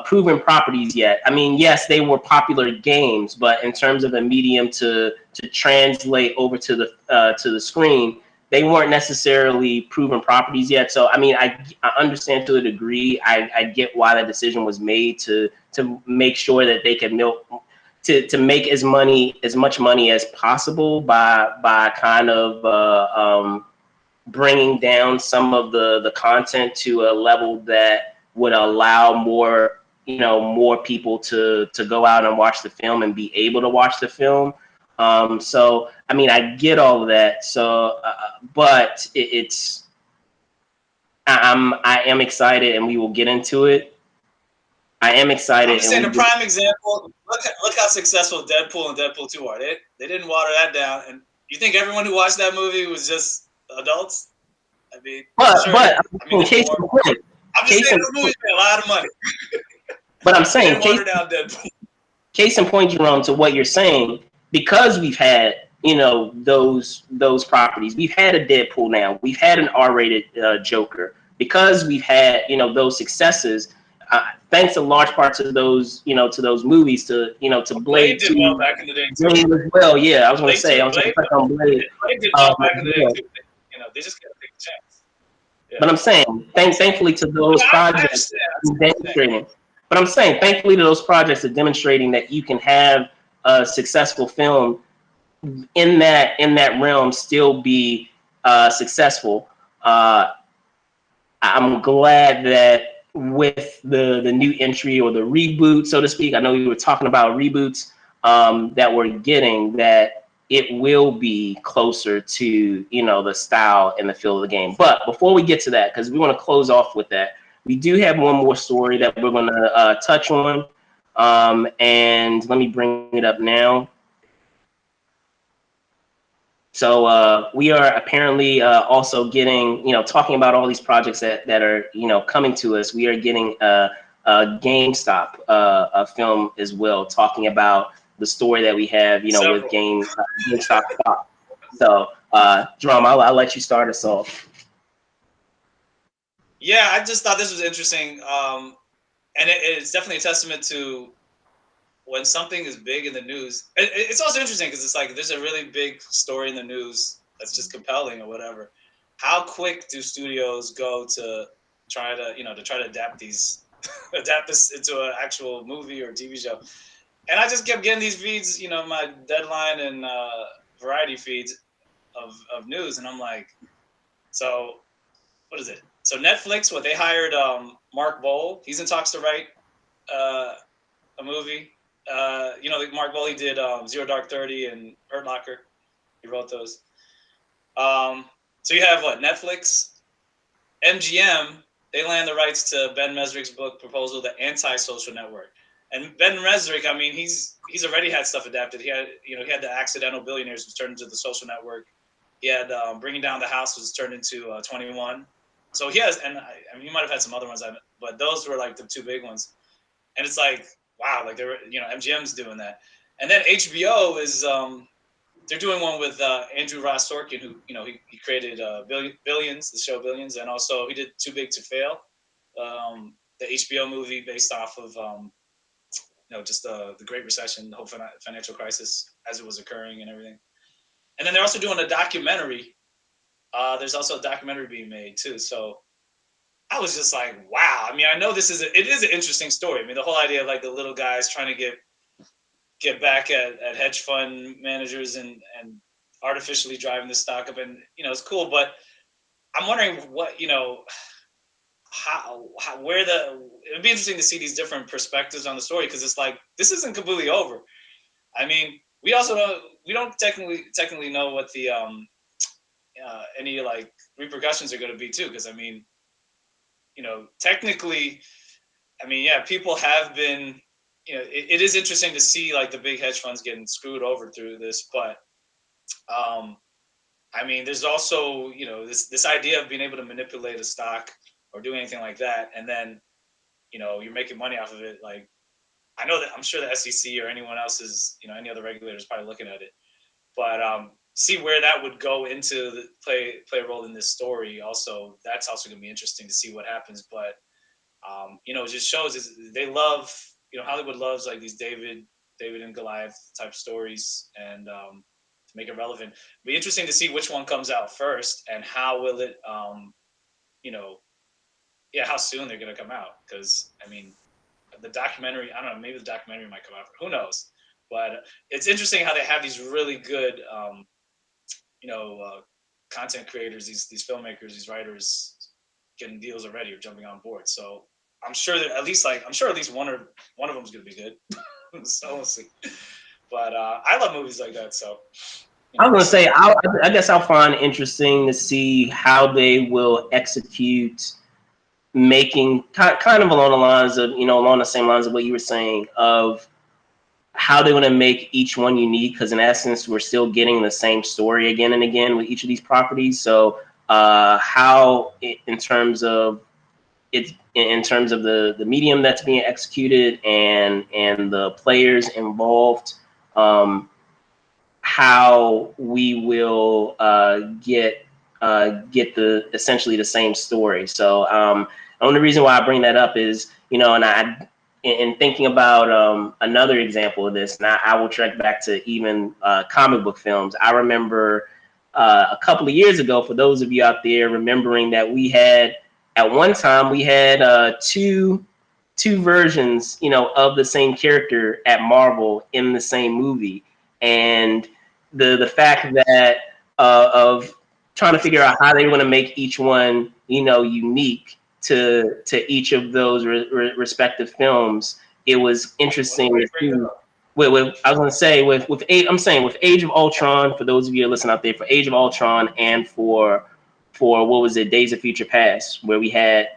proven properties yet. I mean, yes, they were popular games, but in terms of a medium to translate over to the screen, they weren't necessarily proven properties yet. So I mean, I understand to a degree. I get why that decision was made to make sure that they could milk to make as much money as possible by kind of bringing down some of the content to a level that would allow more people to go out and watch the film and be able to watch the film. So I mean, I get all of that. So, but I am excited, and we will get into it. I am excited, I'm just saying the prime example. Look how successful Deadpool and Deadpool 2 are. They didn't water that down. And you think everyone who watched that movie was just adults? I mean, in case in point, I'm just saying those movies made a lot of money. But I'm saying, water down Deadpool. Case in point, Jerome, to what you're saying, because we've had those properties, we've had a Deadpool now, we've had an R-rated Joker, because we've had those successes. Thanks in large part to those to those movies, to Blade did well back in the day too. Blade as well, yeah. I was going to say, I was going to touch on Blade. Blade did well back in the day too. They just gotta take a chance. Yeah. But I'm saying, thankfully to those projects demonstrating. But I'm saying, thankfully to those projects are demonstrating that you can have a successful film in that realm still be successful. I'm glad that with the new entry or the reboot, so to speak, I know we were talking about reboots that we're getting, that it will be closer to the style and the feel of the game. But before we get to that, because we want to close off with that, we do have one more story that we're going to touch on, and let me bring it up now. So we are apparently also getting, talking about all these projects that are, coming to us. We are getting a Gamestop a film as well, talking about the story that we have, with Gamestop. So, Jerome, I'll let you start us off. Yeah, I just thought this was interesting, and it's definitely a testament to when something is big in the news. It's also interesting because it's like there's a really big story in the news that's just compelling or whatever. How quick do studios go to try to adapt this into an actual movie or TV show? And I just kept getting these feeds, my Deadline and Variety feeds of news, and I'm like, so what is it? So Netflix, they hired Mark Bowl. He's in talks to write a movie. Like Mark Bowl, he did Zero Dark 30 and Hurt Locker. He wrote those. So you have Netflix, MGM. They land the rights to Ben Mesrick's book proposal, The Anti-Social Network. And Ben Mesrick, I mean, he's already had stuff adapted. He had The Accidental Billionaires, was turned into The Social Network. He had Bringing Down the House, was turned into 21. So he has, and I mean, he might have had some other ones, but those were like the two big ones. And it's like, wow, like MGM's doing that. And then HBO is, they're doing one with Andrew Ross Sorkin, who, he created Billions, the show Billions, and also he did Too Big to Fail, the HBO movie based off of, just the Great Recession, the whole financial crisis as it was occurring and everything. And then they're also doing a documentary. There's also a documentary being made too. So I was just like, wow. I mean, I know it is an interesting story. I mean, the whole idea of like the little guys trying to get back at hedge fund managers and artificially driving the stock up, and it's cool. But I'm wondering what it'd be interesting to see these different perspectives on the story, because it's like this isn't completely over. I mean, we don't technically know what the any like repercussions are going to be too, because I mean, technically, I mean, yeah, people have been, it is interesting to see like the big hedge funds getting screwed over through this, but I mean, there's also, this idea of being able to manipulate a stock or do anything like that, and then, you're making money off of it. Like, I know that I'm sure the SEC or anyone else is, any other regulator is probably looking at it, but see where that would go into play a role in this story. Also, that's also going to be interesting to see what happens. But it just shows is they love, Hollywood loves like these David and Goliath type stories, and to make it relevant, it'll be interesting to see which one comes out first and how will it, you know, how soon they're going to come out. Because I mean, the documentary, I don't know, maybe the documentary might come out. Who knows? But it's interesting how they have these really good, you know, uh, content creators, these filmmakers, these writers getting deals already or jumping on board. So I'm sure that I'm sure at least one of them is going to be good. So we'll see. But I love movies like that. So I was gonna say, I guess I'll find interesting to see how they will execute making kind of along the lines of, along the same lines of what you were saying of how they're going to make each one unique, because in essence we're still getting the same story again and again with each of these properties. So how in terms of the medium that's being executed and the players involved, how we will get the essentially the same story. So the only reason why I bring that up is, and in thinking about another example of this, and I will track back to even comic book films. I remember a couple of years ago, for those of you out there remembering, that we had at one time we had two versions, of the same character at Marvel in the same movie, and the fact that of trying to figure out how they want to make each one, unique to each of those respective films. It was interesting to see. I was going to say with Age of Ultron, for those of you that listen out there, for Age of Ultron, and for what was it, Days of Future Past, where we had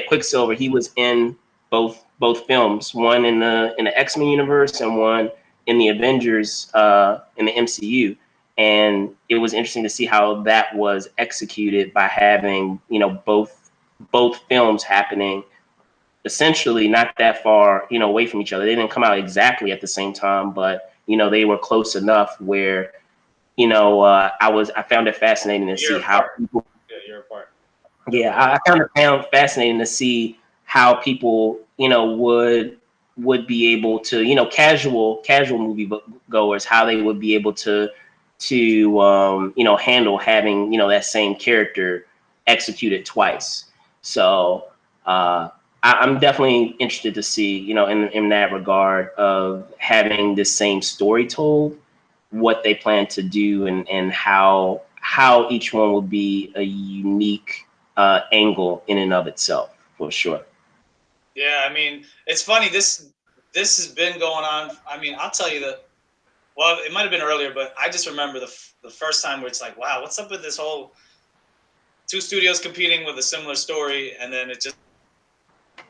Quicksilver. He was in both films, one in the X-Men universe and one in the Avengers in the MCU. And it was interesting to see how that was executed by having, both films happening essentially not that far, away from each other. They didn't come out exactly at the same time, but they were close enough where, I found it fascinating to see how people. Yeah, you're apart. Yeah, I kind of found fascinating to see how people, would be able to, casual movie goers, how they would be able to handle having, that same character executed twice. So I'm definitely interested to see, in that regard of having the same story told, what they plan to do, and how each one will be a unique angle in and of itself, for sure. Yeah, I mean, it's funny. This has been going on. I mean, I'll tell you that. Well, it might have been earlier, but I just remember the first time where it's like, wow, what's up with this whole two studios competing with a similar story, and then it just.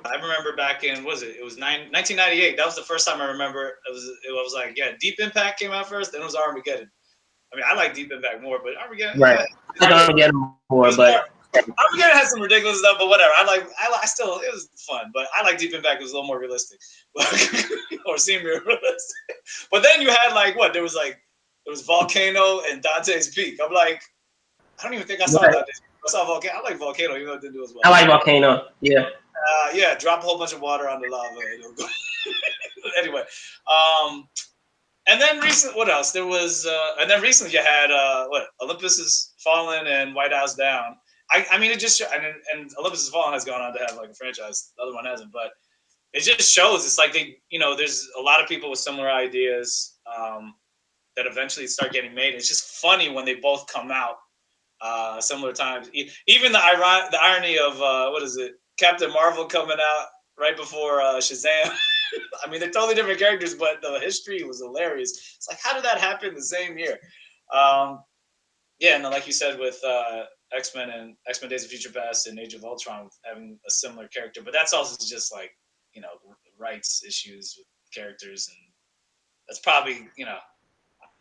I remember back in, what was it? It was 1998. That was the first time I remember. It was like, yeah, Deep Impact came out first, then it was Armageddon. I mean, I like Deep Impact more, but Armageddon, Right. yeah, I don't get more, but Armageddon had some ridiculous stuff, but whatever. I still, it was fun, but I like Deep Impact. It was a little more realistic, or seemed realistic. But then you had like what? There was Volcano and Dante's Peak. I'm like, I don't even think I saw right. that. I saw Volcano. I like Volcano, even though it didn't do as well. I like Volcano. Yeah. Yeah, drop a whole bunch of water on the lava. And it'll go. Anyway, and then recently, what else? There was, and then recently you had what? Olympus Has Fallen and White House Down. I mean, it just and Olympus Has Fallen has gone on to have like a franchise. The other one hasn't, but it just shows. It's like there's a lot of people with similar ideas that eventually start getting made. It's just funny when they both come out similar times. Even the irony of what is it? Captain Marvel coming out right before Shazam. I mean, they're totally different characters, but the history was hilarious. It's like, how did that happen the same year? Yeah, and like you said, with X-Men and X-Men Days of Future Past and Age of Ultron having a similar character, but that's also just like, rights issues with characters, and that's probably,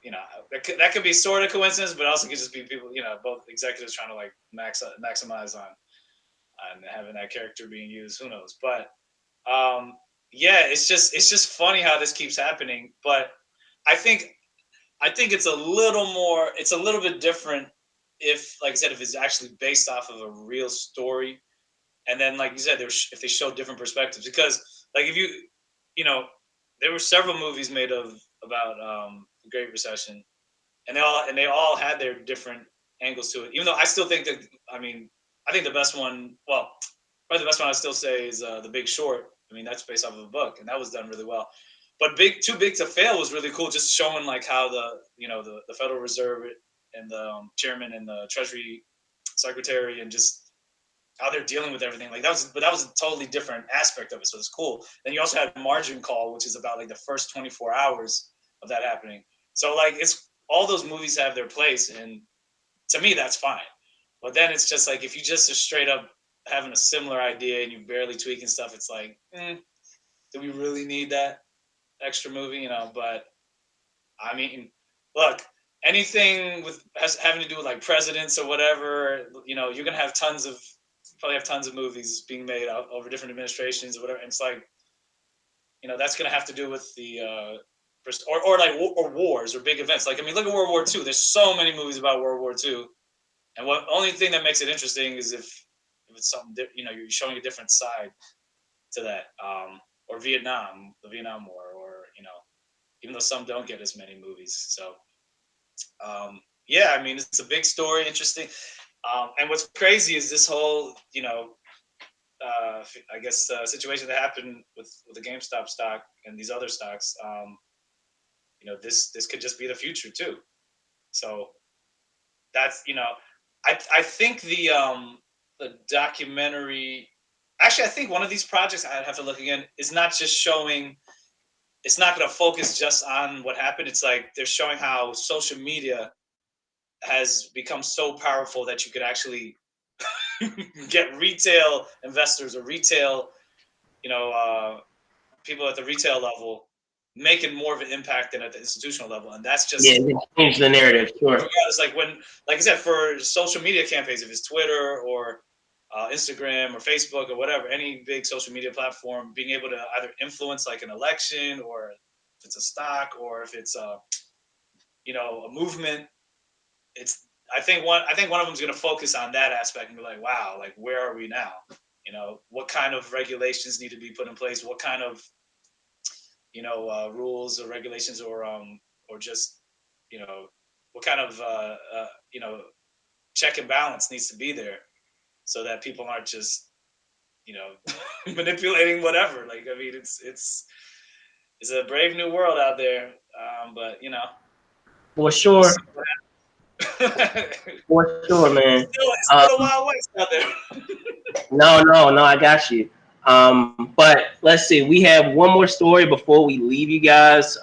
you know, that could be sort of coincidence, but also could just be people, you know, both executives trying to like maximize on having that character being used. Who knows? But yeah, it's just funny how this keeps happening. But I think it's a little bit different if, like I said, if it's actually based off of a real story, and then like you said, if they show different perspectives, because like if you know, there were several movies made about the Great Recession, and they all had their different angles to it. Even though I still think that, I mean, I think the best one, well, probably the best one I still say is The Big Short. I mean, that's based off of a book, and that was done really well. But Too Big to Fail was really cool, just showing like how the Federal Reserve and the chairman and the Treasury Secretary and just how they're dealing with everything. Like that was a totally different aspect of it. So it's cool. Then you also had Margin Call, which is about like the first 24 hours of that happening. So like it's all those movies have their place, and to me that's fine. But then it's just like if you just are straight up having a similar idea and you barely tweaking stuff, it's like, do we really need that extra movie? You know, but I mean, look, anything having to do with like presidents or whatever, you know, you're gonna have probably have tons of movies being made over different administrations or whatever. And it's like, you know, that's gonna have to do with the or wars or big events. Like, I mean, look at World War II. There's so many movies about World War II, and only thing that makes it interesting is if it's something you know, you're showing a different side to that, or the Vietnam War, or you know, even though some don't get as many movies. So yeah, I mean, it's a big story, interesting. And what's crazy is this whole, you know, I guess situation that happened with the GameStop stock and these other stocks. You know, this could just be the future too. So that's, you know, I think the documentary. Actually, I think one of these projects, I'd have to look again, is not just showing. It's not going to focus just on what happened. It's like they're showing how social media has become so powerful that you could actually get retail investors or retail, you know, people at the retail level making more of an impact than at the institutional level. And that's just, change the narrative. Sure. It's like when, like I said, for social media campaigns, if it's Twitter or Instagram or Facebook or whatever, any big social media platform, being able to either influence like an election, or if it's a stock, or if it's you know, a movement. I think one of them is going to focus on that aspect and be like, wow, like where are we now? You know, what kind of regulations need to be put in place? What kind of, you know, rules or regulations, or just, you know, what kind of you know, check and balance needs to be there, so that people aren't just, you know, manipulating whatever. Like, I mean, it's a brave new world out there, but you know, for sure. For sure, man. It's still a wild west out there. No, I got you. But let's see. We have one more story before we leave you guys.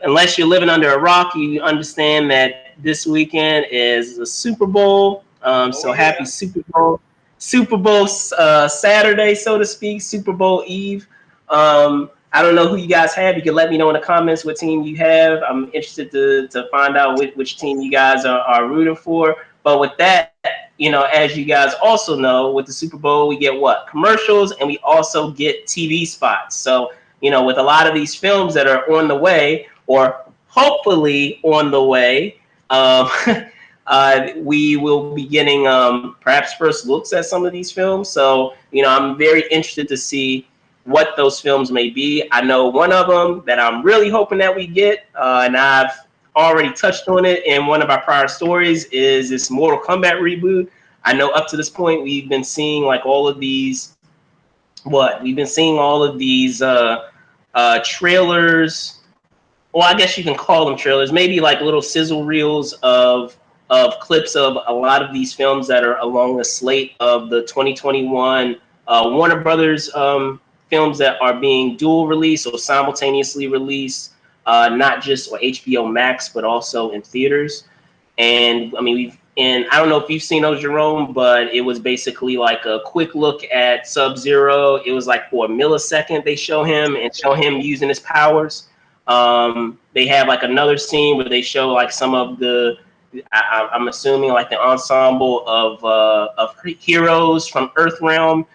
Unless you're living under a rock, you understand that this weekend is the Super Bowl. So happy Super Bowl. Super Bowl Saturday, so to speak, Super Bowl Eve. I don't know who you guys have. You can let me know in the comments what team you have. I'm interested to find out which team you guys are rooting for. But with that, you know, as you guys also know, with the Super Bowl, we get what? Commercials, and we also get TV spots. So, you know, with a lot of these films that are on the way, or hopefully on the way, we will be getting perhaps first looks at some of these films. So, you know, I'm very interested to see what those films may be. I know one of them that I'm really hoping that we get, and I've already touched on it in one of our prior stories, is this Mortal Kombat reboot. I know up to this point we've been seeing like all of these, we've been seeing all of these trailers. Well, I guess you can call them trailers, maybe like little sizzle reels of clips of a lot of these films that are along the slate of the 2021 Warner Brothers films that are being dual released or simultaneously released, not just on HBO Max, but also in theaters. And I mean, and I don't know if you've seen those, Jerome, but it was basically like a quick look at Sub-Zero. It was like for a millisecond they show him using his powers. They have like another scene where they show like some of the, I'm assuming like the ensemble of heroes from Earthrealm,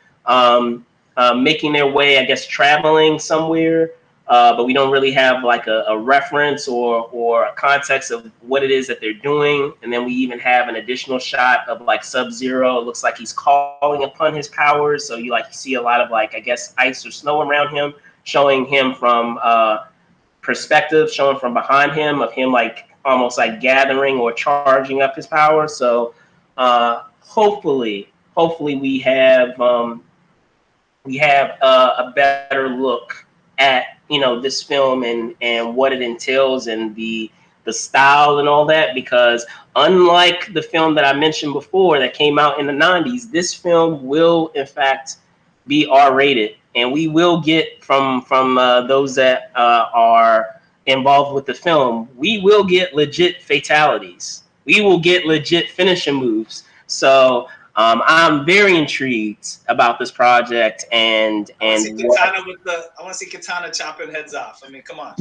making their way, I guess, traveling somewhere. But we don't really have like a reference or a context of what it is that they're doing. And then we even have an additional shot of like Sub-Zero. It looks like he's calling upon his powers. So you see a lot of like, I guess, ice or snow around him, showing him from perspective, showing from behind him of him like almost like gathering or charging up his power. So hopefully we have a better look at this film and what it entails and the style and all that, because unlike the film that I mentioned before that came out in the 90s, this film will in fact be R-rated, and we will get from those that are involved with the film, we will get legit fatalities, we will get legit finishing moves. So I'm very intrigued about this project, and I want to see Katana chopping heads off. I mean, come on.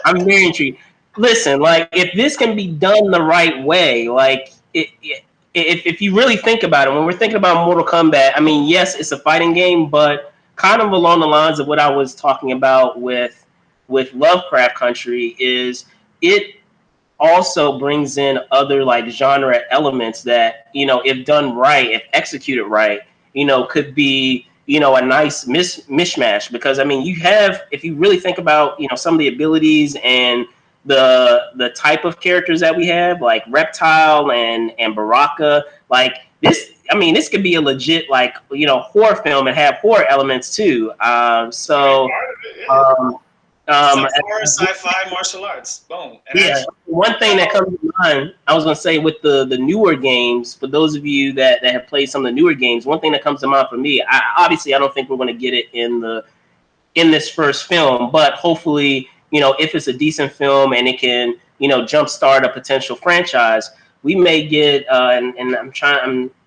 I'm very intrigued. Listen, like if this can be done the right way, like if you really think about it, when we're thinking about Mortal Kombat, I mean, yes, it's a fighting game, but kind of along the lines of what I was talking about with Lovecraft Country, is it also brings in other like genre elements that, if done right, if executed right, could be, a nice mishmash. Because I mean, you have, if you really think about, some of the abilities and the type of characters that we have, like Reptile and Baraka, like this, I mean, this could be a legit like, horror film and have horror elements too. Sci-fi, martial arts, boom. And yeah, one thing that comes to mind, I was going to say, with the newer games, for those of you that have played some of the newer games, one thing that comes to mind for me, obviously I don't think we're going to get it in this first film, but hopefully, if it's a decent film and it can, jumpstart a potential franchise, we may get, and I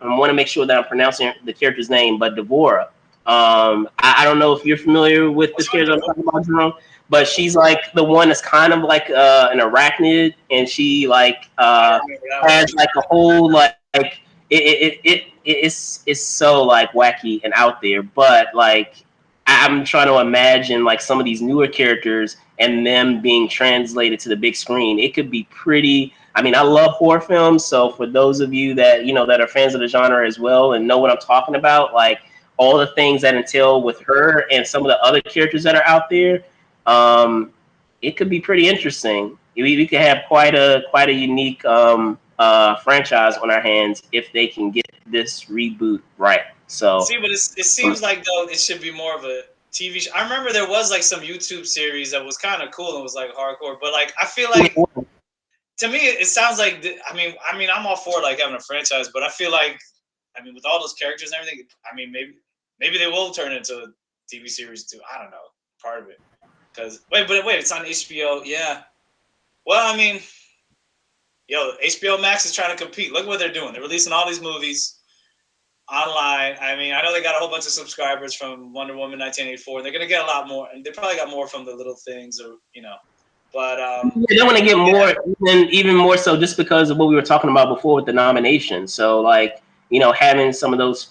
want to make sure that I'm pronouncing the character's name, but Devora. I don't know if you're familiar with this character I'm talking about, Jerome, but she's like the one that's kind of like an arachnid, and she like has like a whole like it's so like wacky and out there. But like I'm trying to imagine like some of these newer characters and them being translated to the big screen. It could be pretty. I mean, I love horror films, so for those of you that that are fans of the genre as well and know what I'm talking about, like all the things that entail with her and some of the other characters that are out there, it could be pretty interesting. We could have quite a unique franchise on our hands if they can get this reboot right. So see, but it seems like though it should be more of a TV show. I remember there was like some YouTube series that was kind of cool and was like hardcore, but like I feel like to me it sounds like I mean I'm all for like having a franchise, but I feel like with all those characters and everything, maybe they will turn into a TV series too. I don't know, part of it. Because wait, it's on HBO. Yeah. Well, I mean, HBO Max is trying to compete. Look what they're doing. They're releasing all these movies online. I mean, I know they got a whole bunch of subscribers from Wonder Woman 1984. They're gonna get a lot more, and they probably got more from the little things, or But they want to get more, even more so, just because of what we were talking about before with the nominations. So, like, having some of those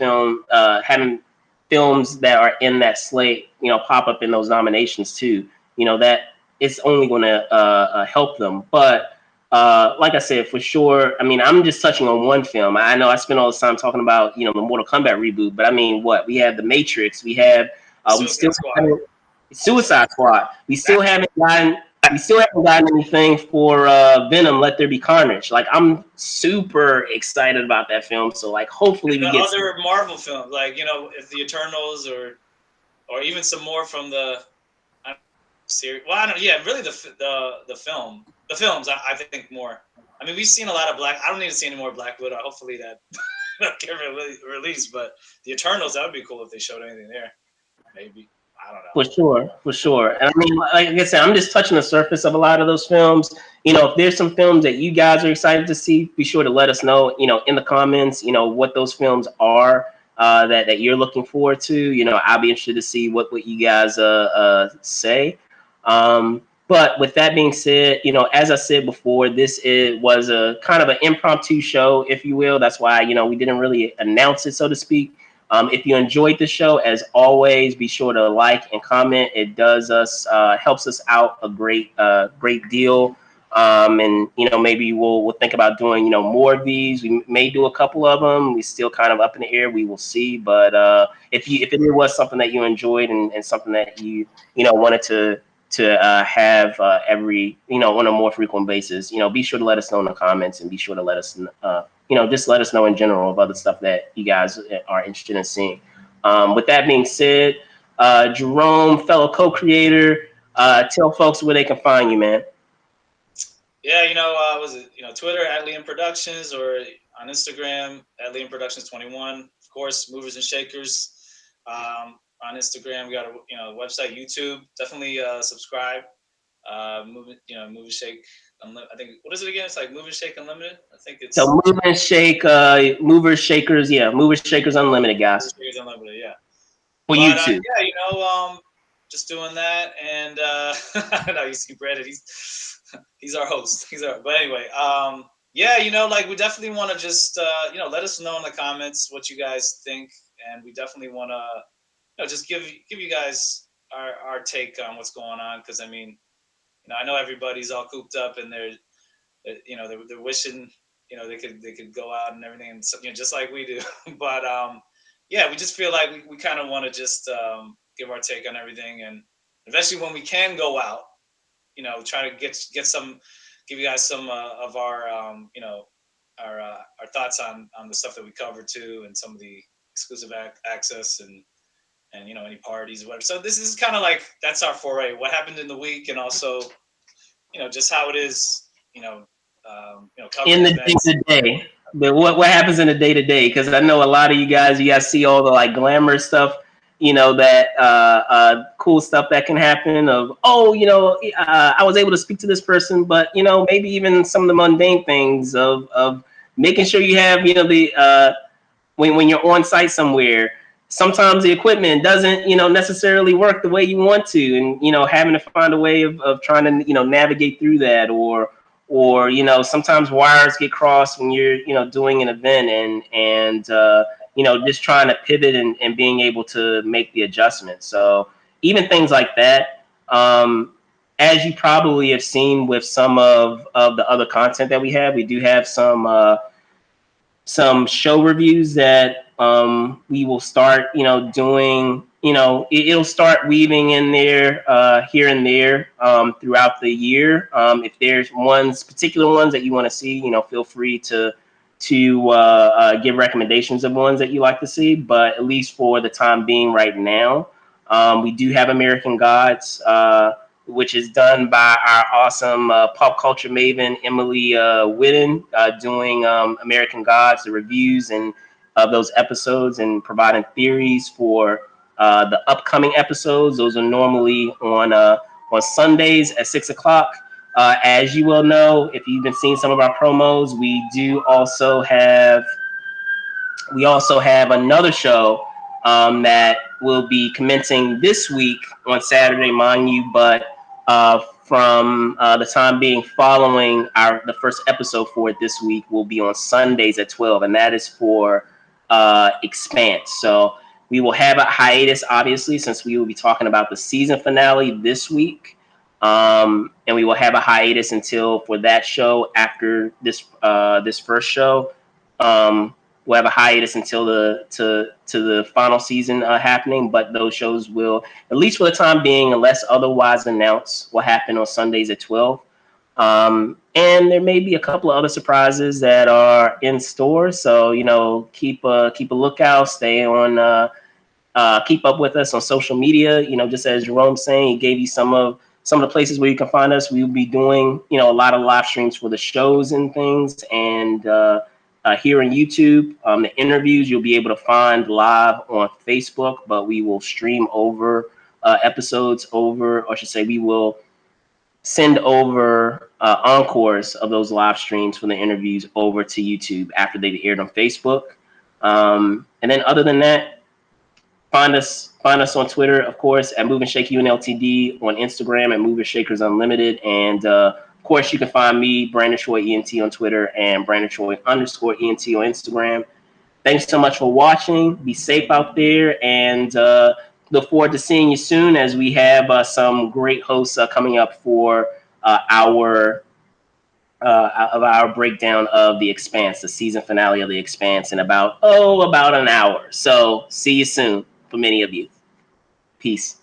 having films that are in that slate, pop up in those nominations too. That it's only going to help them. But like I said, for sure, I mean, I'm just touching on one film. I know I spend all this time talking about the Mortal Kombat reboot, but I mean, what we have, The Matrix, we have Suicide Squad. We still haven't gotten anything for Venom, Let There Be Carnage. Like, I'm super excited about that film. So like, hopefully we get other Marvel films, like if the Eternals or even some more from the series. Well, I don't. Yeah, really the film. The films, I think more. I mean, we've seen a lot of Black. I don't need to see any more Black Widow. Hopefully that get released. But the Eternals, that would be cool if they showed anything there. Maybe. I don't know. For sure. And I mean, like I said, I'm just touching the surface of a lot of those films. If there's some films that you guys are excited to see, be sure to let us know, in the comments, what those films are. that you're looking forward to. You know, I'll be interested to see what you guys say. But with that being said, you know, as I said before, was a kind of an impromptu show, if you will. That's why, you know, we didn't really announce it, so to speak. If you enjoyed the show, as always, be sure to like and comment. It does us helps us out a great deal. And you know, maybe we'll think about doing, you know, more of these. We may do a couple of them. We still kind of up in the air. We will see. But if it was something that you enjoyed and something that you know wanted to have every, you know, on a more frequent basis, you know, be sure to let us know in the comments, and be sure to let us you know, just let us know in general of other stuff that you guys are interested in seeing. With that being said, Jerome, fellow co-creator, tell folks where they can find you, man. Yeah, you know, was it, you know, Twitter at Liam Productions, or on Instagram at Liam Productions 21. Of course, Movers and Shakers on Instagram. We got a, you know, website, YouTube. Definitely subscribe. Move and Shake. I think, what is it again? It's like Move and Shake Unlimited. I think it's So Move and Shake, Movers Shakers, yeah, Movers Shakers Unlimited, Move guys, and Shakers Unlimited. Yeah, for but YouTube. yeah, you know, just doing that, and no, you see Brandon. He's our host. But anyway, yeah, you know, like we definitely want to just you know, let us know in the comments what you guys think, and we definitely want to, you know, just give you guys our take on what's going on, because I mean, you know, I know everybody's all cooped up, and you know, they're wishing, you know, they could go out and everything, and you know, just like we do. But yeah, we just feel like we kind of want to just give our take on everything, and eventually when we can go out, you know, try to give you guys some of our you know, our thoughts on the stuff that we cover too, and some of the exclusive access, and you know, any parties or whatever. So this is kind of like, that's our foray, what happened in the week, and also, you know, just how it is, you know, In covering the day events. to day, but what happens in the day to day? Because I know a lot of you guys see all the like glamour stuff, you know, that cool stuff that can happen. Of, oh, you know, I was able to speak to this person, but you know, maybe even some of the mundane things of making sure you have, you know, the when you're on site somewhere, sometimes the equipment doesn't, you know, necessarily work the way you want to, and you know, having to find a way of trying to, you know, navigate through that, or you know, sometimes wires get crossed when you're, you know, doing an event, and you know, just trying to pivot and being able to make the adjustment. So even things like that, as you probably have seen with some of the other content that we do have some show reviews that we will start, you know, doing. You know, it'll start weaving in there here and there throughout the year. If there's particular ones that you want to see, you know, feel free to give recommendations of ones that you like to see. But at least for the time being, right now, we do have American Gods, which is done by our awesome pop culture maven Emily Whitten, doing American Gods, the reviews and of those episodes, and providing theories for the upcoming episodes. Those are normally on Sundays at 6 o'clock. As you will know, if you've been seeing some of our promos, we also have another show that will be commencing this week on Saturday, mind you, but from the time being following the first episode for it this week will be on Sundays at 12, and that is for Expanse. So we will have a hiatus, obviously, since we will be talking about the season finale this week. And we will have a hiatus until for that show after this first show. We'll have a hiatus until the final season happening, but those shows will, at least for the time being, unless otherwise announced, will happen on Sundays at 12. And there may be a couple of other surprises that are in store, so you know, keep a lookout. Stay on. Keep up with us on social media. You know, just as Jerome's saying, he gave you some of the places where you can find us. We'll be doing, you know, a lot of live streams for the shows and things, and here on YouTube, the interviews you'll be able to find live on Facebook, but we will stream over episodes over, or I should say, we will send over encores of those live streams from the interviews over to YouTube after they've aired on Facebook. And then other than that, find us on Twitter, of course, at Move and Shake UNLTD, on Instagram at Move and Shakers Unlimited, and of course you can find me, Brandon Choi ENT, on Twitter, and Brandon Choi _ENT on Instagram. Thanks so much for watching. Be safe out there, and look forward to seeing you soon as we have some great hosts coming up for our breakdown of The Expanse, the season finale of The Expanse, in about an hour. So see you soon for many of you. Peace.